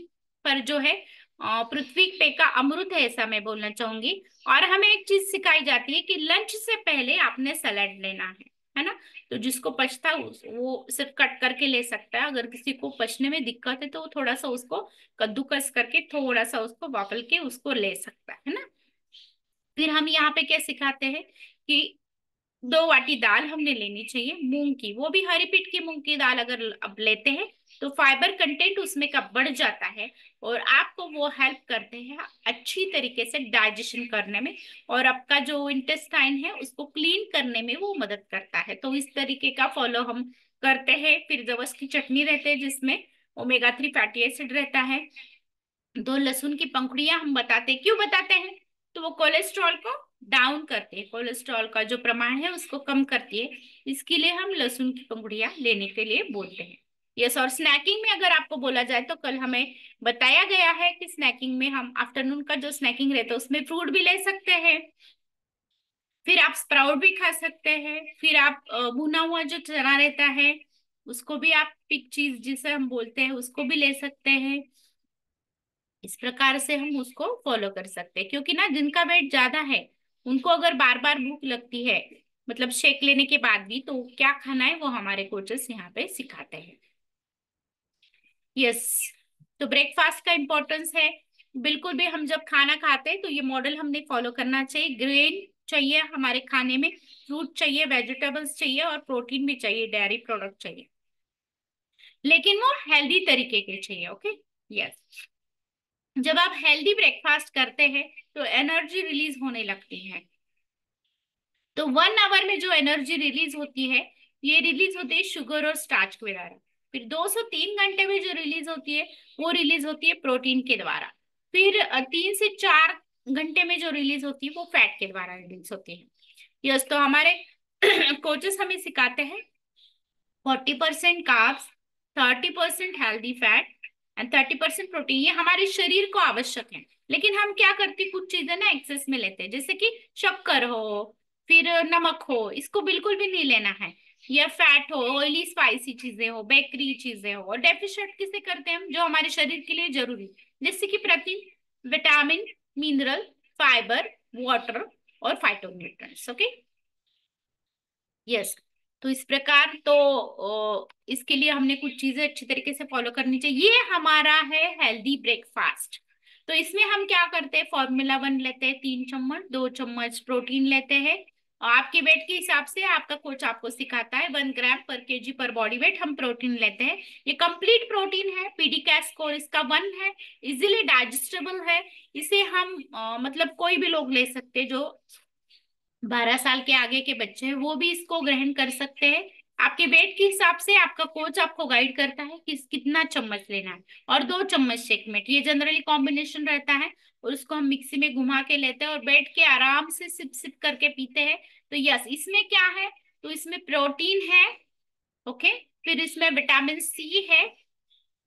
पर जो है पृथ्वी पे का अमृत है, ऐसा मैं बोलना चाहूंगी। और हमें एक चीज सिखाई जाती है कि लंच से पहले आपने सलाद लेना है ना। तो जिसको पचता है वो सिर्फ कट करके ले सकता है, अगर किसी को पचने में दिक्कत है तो वो थोड़ा सा उसको कद्दूकस करके थोड़ा सा उसको वापल के उसको ले सकता है ना। फिर हम यहाँ पे क्या सिखाते हैं कि 2 वाटी दाल हमने लेनी चाहिए मूंग की, वो भी हरी पीठ की मूंग की दाल अगर अब लेते हैं तो फाइबर कंटेंट उसमें का बढ़ जाता है, और आपको वो हेल्प करते हैं अच्छी तरीके से डाइजेशन करने में, और आपका जो इंटेस्टाइन है उसको क्लीन करने में वो मदद करता है। तो इस तरीके का फॉलो हम करते हैं। फिर जवस की चटनी रहते हैं जिसमें ओमेगा 3 फैटी एसिड रहता है। 2 लहसुन की पंखुड़ियां हम बताते हैं, क्यों बताते हैं, तो वो कोलेस्ट्रॉल को डाउन करती है, कोलेस्ट्रॉल का जो प्रमाण है उसको कम करती है, इसके लिए हम लहसुन की पंखुड़ियां लेने के लिए बोलते हैं। यस, और स्नैकिंग में अगर आपको बोला जाए तो कल हमें बताया गया है कि स्नैकिंग में हम आफ्टरनून का जो स्नैकिंग रहता है उसमें फ्रूट भी ले सकते हैं, फिर आप स्प्राउट भी खा सकते हैं, फिर आप भुना हुआ जो चना रहता है उसको भी आप पिक चीज जिसे हम बोलते हैं उसको भी ले सकते हैं। इस प्रकार से हम उसको फॉलो कर सकते हैं, क्योंकि ना जिनका वेट ज्यादा है उनको अगर बार बार भूख लगती है, मतलब शेक लेने के बाद भी, तो क्या खाना है वो हमारे कोचेस यहाँ पे सिखाते हैं। यस, तो ब्रेकफास्ट का इम्पोर्टेंस है। बिल्कुल भी हम जब खाना खाते हैं तो ये मॉडल हमने फॉलो करना चाहिए। ग्रेन चाहिए हमारे खाने में, फ्रूट चाहिए, वेजिटेबल्स चाहिए और प्रोटीन भी चाहिए, डेयरी प्रोडक्ट चाहिए, लेकिन वो हेल्दी तरीके के चाहिए। Okay, yes. जब आप हेल्दी ब्रेकफास्ट करते हैं तो एनर्जी रिलीज होने लगती है। तो 1 आवर में जो एनर्जी रिलीज होती है, ये रिलीज होती है शुगर और स्टार्च के द्वारा। फिर 2 से 3 घंटे में जो रिलीज होती है, वो रिलीज होती है प्रोटीन के द्वारा। फिर 3 से 4 घंटे में जो रिलीज होती है, वो फैट के द्वारा रिलीज होती है। यस, तो हमारे कोचेस हमें सिखाते हैं 40% carbs, 30% healthy fat and 30% protein, ये हमारे शरीर को आवश्यक है। लेकिन हम क्या करते हैं, कुछ चीजें ना एक्सेस में लेते हैं, जैसे कि शक्कर हो, फिर नमक हो, इसको बिल्कुल भी नहीं लेना है। या फैट हो, ऑयली स्पाइसी चीजें हो, बेकरी चीजें हो। और डेफिशिएंट किसे करते हैं हम, जो हमारे शरीर के लिए जरूरी, जैसे कि protein, vitamin, mineral, fibre, water और फाइटोन्यूट्रिएंट्स। Okay, yes. तो इस प्रकार तो इसके लिए हमने कुछ चीजें अच्छी तरीके से फॉलो करनी चाहिए। ये हमारा है हेल्दी ब्रेकफास्ट। तो इसमें हम क्या करते हैं, फॉर्मूला 1 लेते हैं 3 चम्मच, 2 चम्मच प्रोटीन लेते हैं। आपके वेट के हिसाब से आपका कोच आपको सिखाता है 1 ग्राम पर केजी पर बॉडी वेट हम प्रोटीन लेते हैं। ये कंप्लीट प्रोटीन है, पीडी कैश स्कोर इसका 1 है, इजिली डाइजेस्टेबल है। इसे हम मतलब कोई भी लोग ले सकते हैं, जो 12 साल के आगे के बच्चे हैं वो भी इसको ग्रहण कर सकते हैं। आपके वेट के हिसाब से आपका कोच आपको गाइड करता है कि कितना चम्मच लेना है। और 2 चम्मच शेकमेट, ये जनरली कॉम्बिनेशन रहता है, और उसको हम मिक्सी में घुमा के लेते हैं और बैठ के आराम से सिप सिप करके पीते हैं। तो यस, इसमें क्या है, तो इसमें प्रोटीन है। ओके, फिर इसमें विटामिन सी है,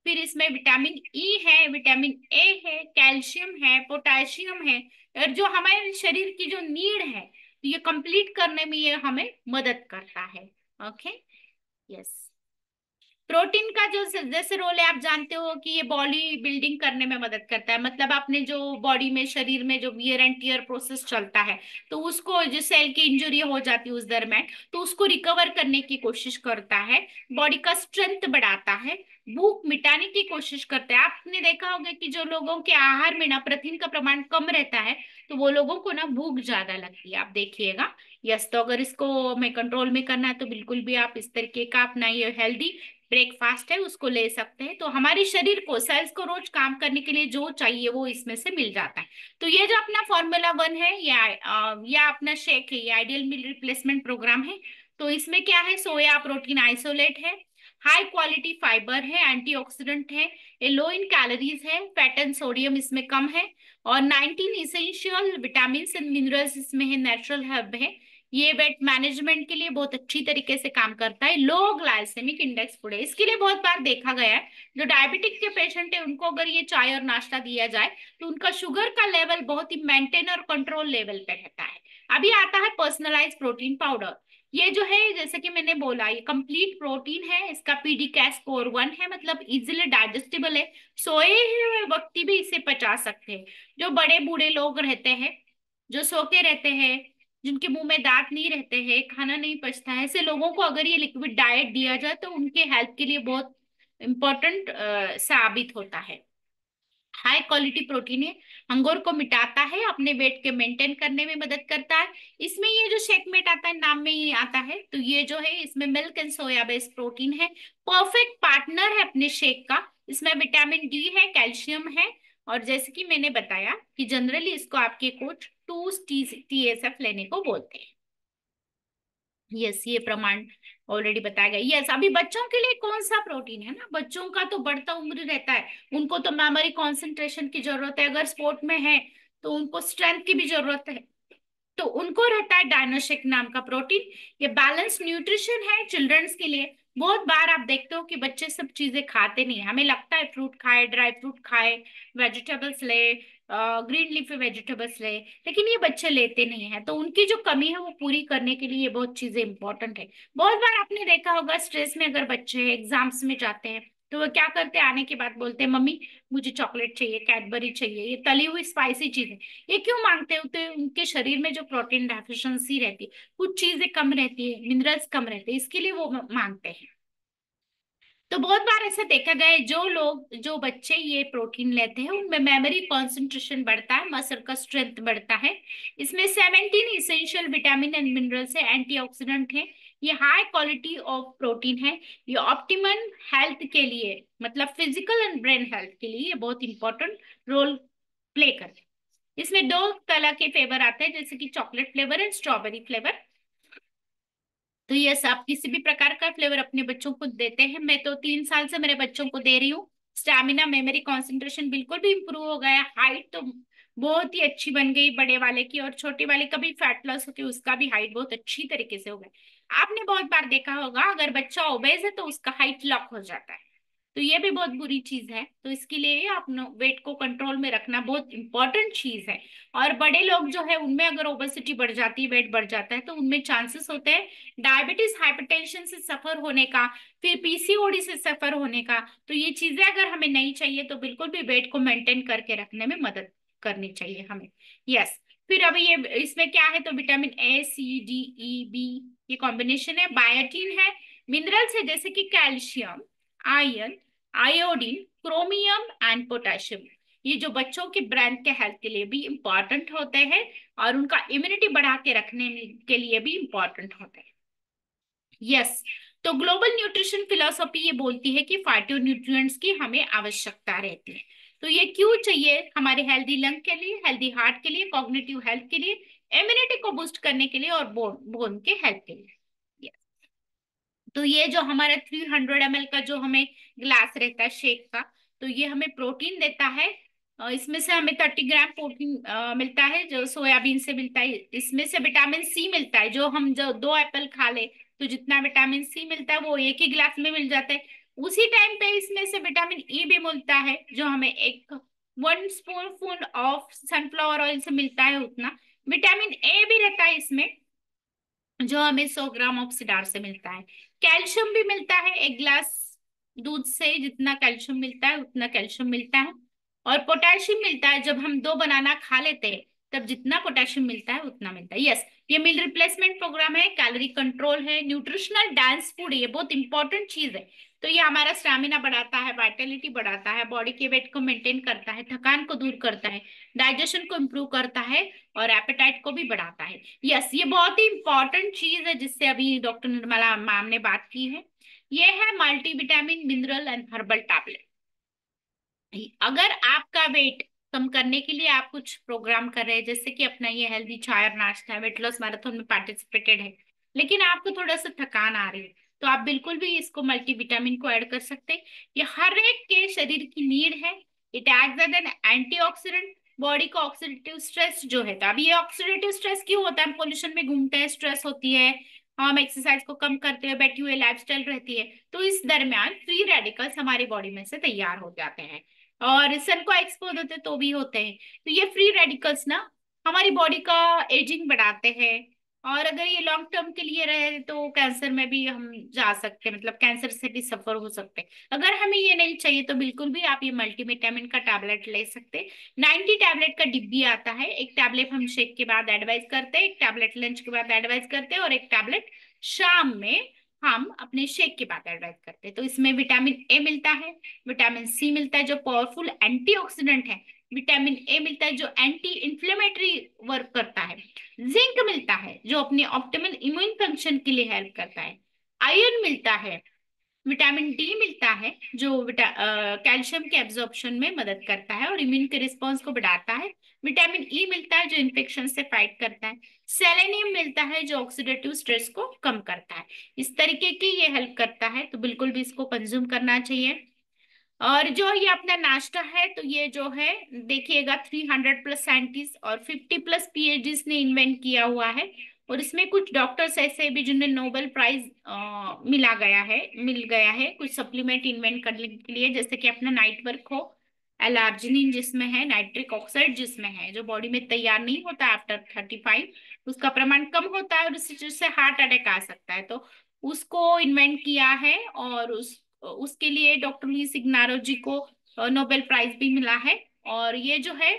फिर इसमें विटामिन ई है, विटामिन ए है, कैल्शियम है, पोटेशियम है, और जो हमारे शरीर की जो नीड है, तो ये कंप्लीट करने में ये हमें मदद करता है। Okay, yes. प्रोटीन का जो जैसे रोल है, आप जानते हो कि ये बॉडी बिल्डिंग करने में मदद करता है। मतलब आपने जो बॉडी में, शरीर में जो वियर एंड टियर प्रोसेस चलता है, तो उसको, जो सेल की इंजरी हो जाती है उस दरमियान, तो उसको रिकवर करने की कोशिश करता है, बॉडी का स्ट्रेंथ बढ़ाता है, भूख मिटाने की कोशिश करता है। आपने देखा होगा कि जो लोगों के आहार में ना प्रोटीन का प्रमाण कम रहता है, तो वो लोगों को ना भूख ज्यादा लगती है, आप देखिएगा। यस, तो अगर इसको हमें कंट्रोल में करना है तो बिल्कुल भी आप इस तरीके का अपना ये हेल्दी ब्रेकफास्ट है उसको ले सकते हैं। तो हमारे शरीर को, सेल्स को रोज काम करने के लिए जो चाहिए वो इसमें से मिल जाता है। तो ये जो अपना फॉर्मूला 1 है, या अपना शेक है, ये आइडियल मील रिप्लेसमेंट प्रोग्राम है। तो इसमें क्या है, सोया प्रोटीन आइसोलेट है, हाई क्वालिटी फाइबर है, एंटीऑक्सीडेंट है, ये लो इन कैलोरीज है, फैट एंड सोडियम इसमें कम है, और 19 इसेंशियल विटामिन एंड मिनरल्स इसमें है, नेचुरल हर्ब है। ये वेट मैनेजमेंट के लिए बहुत अच्छी तरीके से काम करता है। लो ग्लाइसेमिक इंडेक्स फूड है, इसके लिए बहुत बार देखा गया है, जो डायबिटिक के पेशेंट है उनको अगर ये चाय और नाश्ता दिया जाए तो उनका शुगर का लेवल बहुत ही मेंटेन और कंट्रोल लेवल पे रहता है। अभी आता है पर्सनलाइज प्रोटीन पाउडर। ये जो है, जैसे कि मैंने बोला, ये कंप्लीट प्रोटीन है, इसका पीडी कैश स्कोर 1 है, मतलब इजिली डाइजेस्टेबल है, सोए हुए व्यक्ति भी इसे पचा सकते हैं। जो बड़े बूढ़े लोग रहते हैं, जो सोते रहते हैं, जिनके मुंह में दांत नहीं रहते हैं, खाना नहीं पचता है, ऐसे लोगों को अगर ये लिक्विड डाइट दिया जाए तो उनके हेल्थ के लिए बहुत इंपॉर्टेंट साबित होता है। हाई क्वालिटी प्रोटीन है, हंगर को मिटाता है, अपने वेट के मेंटेन करने में मदद करता है। इसमें ये जो शेकमेट आता है, नाम में ही आता है, तो ये जो है इसमें milk and soya based protein है, परफेक्ट पार्टनर है अपने शेक का। इसमें विटामिन डी है, कैल्शियम है, और जैसे कि मैंने बताया कि जनरली इसको आपके कोच 2 TSF लेने को बोलते हैं। यस, ये प्रमाण ऑलरेडी बताया गया। यस, अभी बच्चों के लिए कौन सा प्रोटीन है ना, बच्चों का तो बढ़ता उम्र रहता है, उनको तो मेमोरी कंसंट्रेशन की जरूरत है, अगर स्पोर्ट में है तो उनको स्ट्रेंथ की भी जरूरत है, तो उनको रहता है डायनोशिक नाम का प्रोटीन। ये बैलेंस न्यूट्रिशन है चिल्ड्रंस के लिए। बहुत बार आप देखते हो कि बच्चे सब चीजें खाते नहीं, हमें लगता है फ्रूट खाए, ड्राई फ्रूट खाए, वेजिटेबल्स ले, ग्रीन लीफी वेजिटेबल्स ले, लेकिन ये बच्चे लेते नहीं है। तो उनकी जो कमी है वो पूरी करने के लिए ये बहुत चीजें इंपॉर्टेंट है। बहुत बार आपने देखा होगा, स्ट्रेस में अगर बच्चे एग्जाम्स में जाते हैं तो वो क्या करते हैं, आने के बाद बोलते हैं मम्मी मुझे चॉकलेट चाहिए, कैडबरी चाहिए, ये तली हुई स्पाइसी चीजें। ये क्यों मांगते हो, तो उनके शरीर में जो प्रोटीन डेफिशिएंसी रहती है, कुछ चीजें कम रहती है, मिनरल्स कम रहते हैं, इसके लिए वो मांगते हैं। तो बहुत बार ऐसा देखा गया है, जो बच्चे ये प्रोटीन लेते हैं उनमें मेमोरी कंसंट्रेशन बढ़ता है, मसल का स्ट्रेंथ बढ़ता है। इसमें 17 इसेंशियल विटामिन एंड मिनरल्स है, एंटीऑक्सीडेंट है, ये हाई क्वालिटी ऑफ प्रोटीन है। ये ऑप्टिमम हेल्थ के लिए, मतलब फिजिकल एंड ब्रेन हेल्थ के लिए ये बहुत इंपॉर्टेंट रोल प्ले करते हैं। इसमें दो तरह के फ्लेवर आते हैं, जैसे कि chocolate flavour and strawberry flavour. तो ये सब किसी भी प्रकार का फ्लेवर अपने बच्चों को देते हैं। मैं तो 3 साल से मेरे बच्चों को दे रही हूँ। स्टैमिना, मेमोरी, कंसंट्रेशन बिल्कुल भी इंप्रूव हो गया। हाइट तो बहुत ही अच्छी बन गई बड़े वाले की, और छोटे वाले का भी फैट लॉस होकर उसका भी हाइट बहुत अच्छी तरीके से हो गया। आपने बहुत बार देखा होगा, अगर बच्चा ओबेज है तो उसका हाइट लॉक हो जाता है, तो ये भी बहुत बुरी चीज है। तो इसके लिए आप वेट को कंट्रोल में रखना बहुत इंपॉर्टेंट चीज है। और बड़े लोग जो है उनमें अगर ओबेसिटी बढ़ जाती है, वेट बढ़ जाता है, तो उनमें चांसेस होते हैं डायबिटीज, हाइपरटेंशन से सफर होने का, फिर पीसीओडी से सफर होने का। तो ये चीजें अगर हमें नहीं चाहिए तो बिल्कुल भी वेट को मेंटेन करके रखने में मदद करनी चाहिए हमें। यस। फिर अभी ये इसमें क्या है, तो vitamin A, C, D, E, B, ये कॉम्बिनेशन है। बायोटीन है, मिनरल्स है जैसे कि calcium, iron, iodine, chromium and potassium. ये जो बच्चों के ब्रेन के हेल्थ के लिए भी इंपॉर्टेंट होते हैं, और उनका इम्यूनिटी बढ़ा के रखने के लिए भी इंपॉर्टेंट होते हैं। यस। तो ग्लोबल न्यूट्रिशन फिलोसॉफी ये बोलती है कि फाइटोन्यूट्रिएंट्स की हमें आवश्यकता रहती है। तो ये क्यों चाहिए? हमारे हेल्दी लंग के लिए, हेल्दी हार्ट के लिए, कॉग्निटिव हेल्थ के लिए, इम्यूनिटी को बूस्ट करने के लिए, और बोन के हेल्थ के लिए। Yes. तो ये जो हमारा 300 ml का जो हमें ग्लास रहता है शेक का, तो ये हमें प्रोटीन देता है। इसमें से हमें 30 ग्राम प्रोटीन मिलता है जो सोयाबीन से मिलता है। इसमें से विटामिन सी मिलता है, जो हम जो 2 एप्पल खा ले तो जितना विटामिन सी मिलता है वो एक ही ग्लास में मिल जाता है। उसी टाइम पे इसमें से विटामिन ई भी मिलता है, जो हमें 1 स्पून ऑफ सनफ्लावर ऑयल से मिलता है उतना। विटामिन ए भी रहता है इसमें, जो हमें 100 ग्राम ऑक्सीडार से मिलता है। कैल्शियम भी मिलता है, 1 गिलास दूध से जितना कैल्शियम मिलता है उतना कैल्शियम मिलता है। और पोटेशियम मिलता है, जब हम 2 बनाना खा लेते हैं तब जितना पोटेशियम मिलता है उतना मिलता है। यस। ये मील रिप्लेसमेंट प्रोग्राम है, कैलोरी कंट्रोल है, न्यूट्रिशनल डांस फूड, ये बहुत इंपॉर्टेंट चीज है। तो ये हमारा स्टैमिना बढ़ाता है, वाइटलिटी बढ़ाता है, बॉडी के वेट को मेंटेन करता है, थकान को दूर करता है, डाइजेशन को इम्प्रूव करता है, और एपेटाइट को भी बढ़ाता है। यस, ये बहुत ही इंपॉर्टेंट चीज है जिससे अभी डॉक्टर निर्मला मैम ने बात की है। ये है multivitamin, mineral and herbal tablet. अगर आपका वेट कम करने के लिए आप कुछ प्रोग्राम कर रहे हैं, जैसे कि अपना ये हेल्दी चाय और नाश्ता है, वेट लॉस मैराथन में पार्टिसिपेटेड है, लेकिन आपको थोड़ा सा थकान आ रही है, तो आप बिल्कुल भी इसको मल्टीविटामिन को ऐड कर सकते हैं। ये हर एक के शरीर की नीड है। It acts as an antioxidant, body को ऑक्सीडेटिव स्ट्रेस जो है, तो अभी ये ऑक्सीडेटिव स्ट्रेस क्यों होता है? हम पोल्यूशन में घूमते हैं, स्ट्रेस होती है, हम एक्सरसाइज को कम करते हैं, बैठी हुई लाइफस्टाइल रहती है, तो इस दरमियान फ्री रेडिकल्स हमारी बॉडी में से तैयार हो जाते हैं, और सन को एक्सपोज होते तो भी होते हैं। तो ये फ्री रेडिकल्स ना हमारी बॉडी का एजिंग बढ़ाते हैं, और अगर ये लॉन्ग टर्म के लिए रहे तो कैंसर में भी हम जा सकते हैं, मतलब कैंसर से भी सफर हो सकते हैं। अगर हमें ये नहीं चाहिए तो बिल्कुल भी आप ये मल्टीविटामिन का टैबलेट ले सकते हैं। 90 टैबलेट का डिब्बी आता है। एक टैबलेट हम शेक के बाद एडवाइस करते हैं, एक टैबलेट लंच के बाद एडवाइस करते हैं, और एक टैबलेट शाम में हम अपने शेक के बाद एडवाइस करते हैं। तो इसमें विटामिन ए मिलता है, विटामिन सी मिलता है जो पावरफुल एंटीऑक्सीडेंट है, विटामिन ए मिलता है जो एंटी इंफ्लेमेटरी वर्क करता है, जिंक मिलता है जो अपने ऑप्टिमल इम्यून फंक्शन के लिए हेल्प करता है, आयरन मिलता है, विटामिन डी मिलता है जो कैल्शियम के एब्जॉर्प्शन में मदद करता है और इम्यून के रिस्पॉन्स को बढ़ाता है, विटामिन ई मिलता है जो इन्फेक्शन से फाइट करता है, सेलेनियम मिलता है जो ऑक्सीडेटिव स्ट्रेस को कम करता है। इस तरीके की ये हेल्प करता है, तो बिल्कुल भी इसको कंज्यूम करना चाहिए। और जो ये अपना नाश्ता है, तो ये जो है देखिएगा 300+ साइंटिस्ट और 50+ PhDs ने इन्वेंट किया हुआ है, और इसमें कुछ डॉक्टर्स ऐसे भी जिन्हें नोबेल प्राइज मिल गया है कुछ सप्लीमेंट इन्वेंट करने के लिए, जैसे कि अपना नाइट वर्क हो, एलार्जिनिन जिसमें है, नाइट्रिक ऑक्साइड जिसमें है, जो बॉडी में तैयार नहीं होता आफ्टर 35, उसका प्रमाण कम होता है और इससे हार्ट अटैक आ सकता है, तो उसको इन्वेंट किया है। और उसके लिए डॉक्टर लुइस इग्नारो जी को नोबेल प्राइज भी मिला है। और ये जो है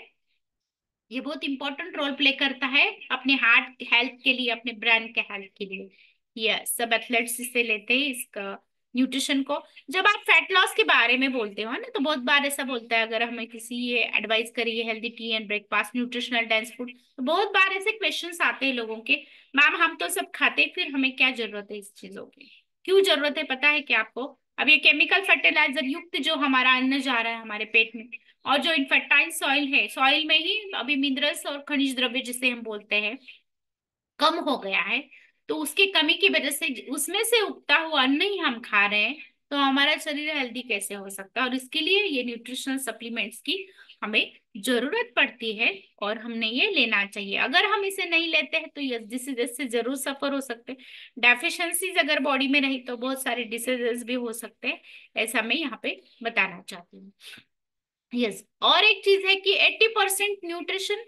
ये बहुत इंपॉर्टेंट रोल प्ले करता है अपने हार्ट हेल्थ के लिए, अपने ब्रेन के हेल्थ के लिए। ये सब एथलेट्स इसे लेते हैं, इसका न्यूट्रिशन को। जब आप फैट लॉस के बारे में बोलते हो ना, तो बहुत बार ऐसा बोलता है, अगर हमें किसी ये एडवाइस करिए healthy T and breakfast nutritional dense food, तो बहुत बार ऐसे क्वेश्चंस आते हैं लोगों के, मैम हम तो सब खाते हैं, फिर हमें क्या जरूरत है इस चीजों की? क्यों जरूरत है पता है क्या आपको? अब ये केमिकल फर्टिलाइजर युक्त जो हमारा अन्न जा रहा है हमारे पेट में, और जो इनफर्टाइल सॉइल है, सॉइल में ही अभी मिनरल्स और खनिज द्रव्य जिसे हम बोलते हैं कम हो गया है, तो उसकी कमी की वजह से उसमें से उगता हुआ अन्न ही हम खा रहे हैं, तो हमारा शरीर हेल्दी कैसे हो सकता है? और इसके लिए ये न्यूट्रिशनल सप्लीमेंट्स की हमें जरूरत पड़ती है, और हमने ये लेना चाहिए। अगर हम इसे नहीं लेते हैं तो यस डिसीजेस से जरूर सफर हो सकते हैं। डेफिशिएंसीज अगर बॉडी में रही तो बहुत सारे डिसीजेस भी हो सकते हैं, ऐसा मैं यहाँ पे बताना चाहती हूँ। यस, और एक चीज है कि 80% न्यूट्रिशन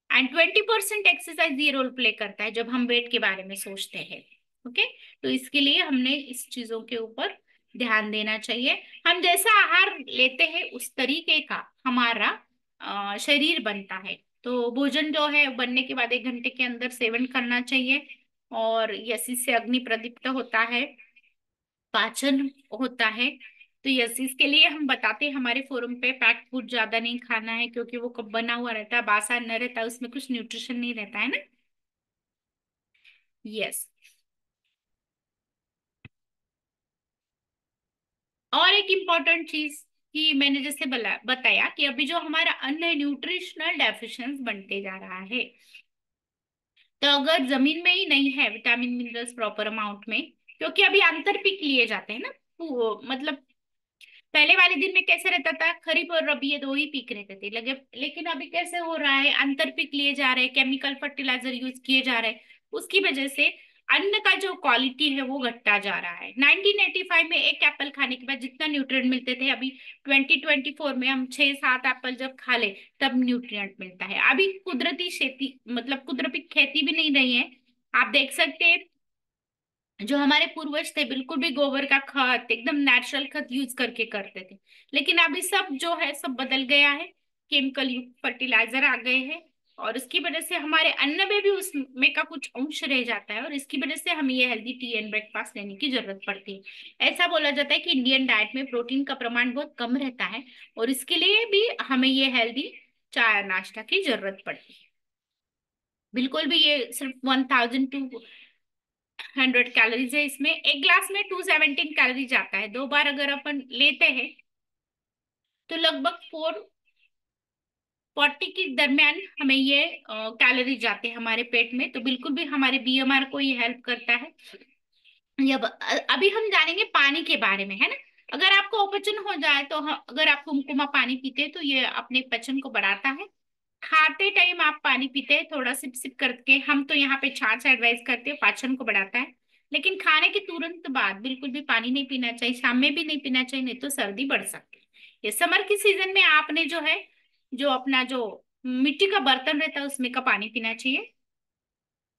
एंड 20% एक्सरसाइज ये रोल प्ले करता है जब हम वेट के बारे में सोचते हैं। ओके, तो इसके लिए हमने इस चीजों के ऊपर ध्यान देना चाहिए। हम जैसा आहार लेते हैं उस तरीके का हमारा शरीर बनता है। तो भोजन जो है बनने के बाद 1 घंटे के अंदर सेवन करना चाहिए, और यस इससे अग्नि प्रदीप्त होता है, पाचन होता है। तो यस इसके लिए हम बताते हैं हमारे फोरम पे, पैक्ड फूड ज्यादा नहीं खाना है, क्योंकि वो कब बना हुआ रहता है, बासा न रहता है, उसमें कुछ न्यूट्रिशन नहीं रहता है ना। यस, और एक इम्पॉर्टेंट चीज कि मैंने जैसे बताया कि अभी जो हमारा अन्न है न्यूट्रिशनल डेफिशिएंस बनते जा रहा है, तो अगर जमीन में ही नहीं है विटामिन मिनरल्स प्रॉपर अमाउंट में, क्योंकि अभी अंतर पीक लिए जाते हैं ना, मतलब पहले वाले दिन में कैसे रहता था, खरीफ और रबी ये दो ही पीक रहते थे लगे, लेकिन अभी कैसे हो रहा है, अंतर पीक लिए जा रहे हैं, केमिकल फर्टिलाइजर यूज किए जा रहे हैं, उसकी वजह से अन्न का जो क्वालिटी है वो घटता जा रहा है। 1985 में एक एप्पल खाने के बाद जितना न्यूट्रिएंट मिलते थे, अभी 2024 में हम 6-7 एप्पल जब खा ले तब न्यूट्रिएंट मिलता है। अभी कुदरती खेती मतलब कुदरती खेती भी नहीं रही है। आप देख सकते हैं जो हमारे पूर्वज थे बिल्कुल भी गोबर का खाद एकदम नेचुरल खाद यूज करके करते थे, लेकिन अभी सब जो है सब बदल गया है, केमिकल युक्त फर्टिलाइजर आ गए हैं, और उसकी वजह से हमारे अन्न में भी उसमें का कुछ अंश रह जाता है, और इसकी वजह से हमें ये हेल्दी टी एंड ब्रेकफास्ट लेने की जरूरत पड़ती है। ऐसा बोला जाता है कि इंडियन डाइट में प्रोटीन का प्रमाण बहुत कम रहता है, और इसके लिए भी हमें ये हेल्दी चाय नाश्ता की जरूरत पड़ती है। बिल्कुल भी ये सिर्फ 1200 कैलोरीज है, इसमें एक ग्लास में 217 कैलोरीज आता है। 2 बार अगर अपन लेते हैं तो लगभग 440 के दरमियान हमें ये कैलोरी जाते हैं हमारे पेट में, तो बिल्कुल भी हमारे बीएमआर को ये हेल्प करता है। अभी हम जानेंगे पानी के बारे में, है ना। अगर आपको अपचन हो जाए तो अगर आप कुमकुमा पानी पीते हैं तो ये अपने पचन को बढ़ाता है। खाते टाइम आप पानी पीते हैं थोड़ा सिप सिप करके, हम तो यहाँ पे छाछ एडवाइस करते हैं, पाचन को बढ़ाता है। लेकिन खाने के तुरंत बाद बिल्कुल भी पानी नहीं पीना चाहिए, शाम में भी नहीं पीना चाहिए, नहीं तो सर्दी बढ़ सकती है। ये समर की सीजन में आपने जो है जो अपना जो मिट्टी का बर्तन रहता है उसमें का पानी पीना चाहिए।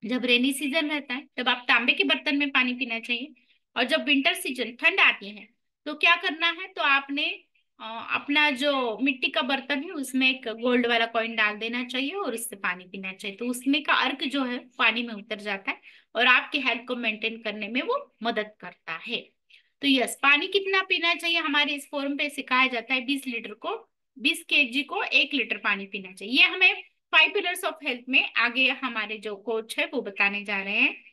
जब रेनी सीजन रहता है तब आप तांबे के बर्तन में पानी पीना चाहिए। और जब विंटर सीजन ठंड आती है तो क्या करना है, तो आपने अपना जो मिट्टी का बर्तन है उसमें एक गोल्ड वाला कॉइन डाल देना चाहिए और उससे पानी पीना चाहिए, तो उसमें का अर्क जो है पानी में उतर जाता है और आपकी हेल्थ को मेंटेन करने में वो मदद करता है। तो यस, पानी कितना पीना चाहिए हमारे इस फोरम पे सिखाया जाता है, 20 लीटर को 20 kg को 1 लीटर पानी पीना चाहिए। ये हमें 5 पिलर्स ऑफ हेल्थ में आगे हमारे जो कोच है वो बताने जा रहे हैं।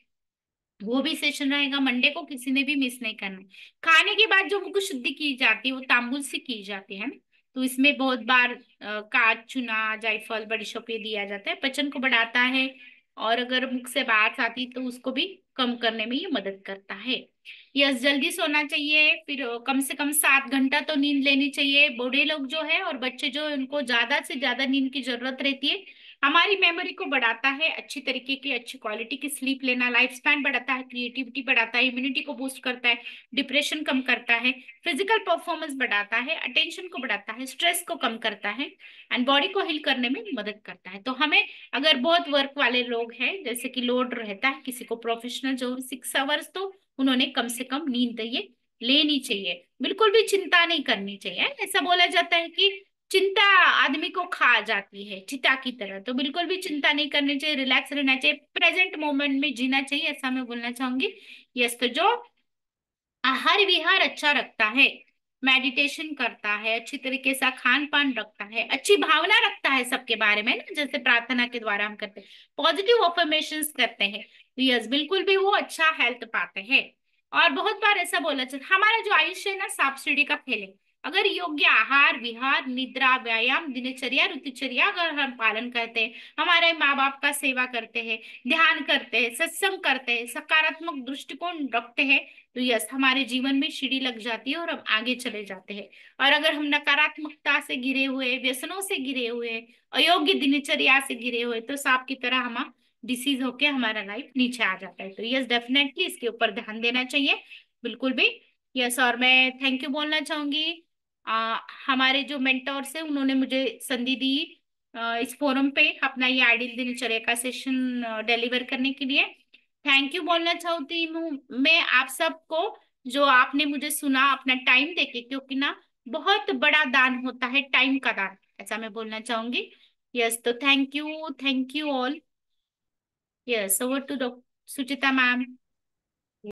वो भी सेशन रहेगा मंडे को, किसी ने भी मिस नहीं करना है। खाने के बाद जो मुख शुद्धि की जाती है वो तांबुल से की जाती है ना, तो इसमें बहुत बार काज चुना जायफल बड़ी ये दिया जाता है, पचन को बढ़ाता है, और अगर मुख से बात आती तो उसको भी कम करने में ये मदद करता है। यस, जल्दी सोना चाहिए, फिर कम से कम 7 घंटा तो नींद लेनी चाहिए। बूढ़े लोग जो है और बच्चे जो है उनको ज्यादा से ज्यादा नींद की जरूरत रहती है। हमारी मेमोरी को बढ़ाता है, अच्छी तरीके की अच्छी क्वालिटी की स्लीप लेना, लाइफ स्पैन बढ़ाता है, क्रिएटिविटी बढ़ाता है, इम्यूनिटी को बूस्ट करता है, डिप्रेशन कम करता है, फिजिकल परफॉर्मेंस बढ़ाता है, अटेंशन को बढ़ाता है, स्ट्रेस को कम करता है, एंड बॉडी को हील करने में मदद करता है। तो हमें अगर बहुत वर्क वाले लोग हैं, जैसे कि लोड रहता है किसी को प्रोफेशनल जो 6 आवर्स, तो उन्होंने कम से कम नींद ये लेनी चाहिए। बिल्कुल भी चिंता नहीं करनी चाहिए। ऐसा बोला जाता है कि चिंता आदमी को खा जाती है चिता की तरह, तो बिल्कुल भी चिंता नहीं करनी चाहिए, रिलैक्स रहना चाहिए, प्रेजेंट मोमेंट में जीना चाहिए, ऐसा मैं बोलना चाहूंगी। यस, तो जो आहार विहार अच्छा रखता है, मेडिटेशन करता है, अच्छी तरीके से खान पान रखता है, अच्छी भावना रखता है सबके बारे में ना, जैसे प्रार्थना के द्वारा हम करते हैं, पॉजिटिव अफर्मेशंस करते हैं, तो यस बिल्कुल भी वो अच्छा हेल्थ पाते हैं। और बहुत बार ऐसा बोला जाता हमारा जो आयुष्य है ना सांप सीढ़ी का खेल है। अगर योग्य आहार विहार निद्रा व्यायाम दिनचर्या ऋतुचर्या अगर हम पालन करते हैं, हमारे माँ बाप का सेवा करते हैं, ध्यान करते हैं, सत्संग करते हैं, सकारात्मक दृष्टिकोण रखते हैं, तो यस हमारे जीवन में सीढ़ी लग जाती है और हम आगे चले जाते हैं। और अगर हम नकारात्मकता से घिरे हुए, व्यसनों से घिरे हुए, अयोग्य दिनचर्या से घिरे हुए, तो सांप की तरह हम डिसीज होके हमारा लाइफ नीचे आ जाता है। तो यस डेफिनेटली इसके ऊपर ध्यान देना चाहिए, बिल्कुल भी। यस, और मैं थैंक यू बोलना चाहूंगी हमारे जो मेंटोर्स है, उन्होंने मुझे संधि दी इस फोरम पे अपना ये आइडियल दिनचर्या का सेशन डिलीवर करने के लिए। थैंक यू बोलना चाहती हूँ मैं आप सबको, जो आपने मुझे सुना अपना टाइम देके, क्योंकि ना बहुत बड़ा दान होता है टाइम का दान, ऐसा मैं बोलना चाहूंगी। यस, तो thank you all. Yes, over to doctor Suchita ma'am.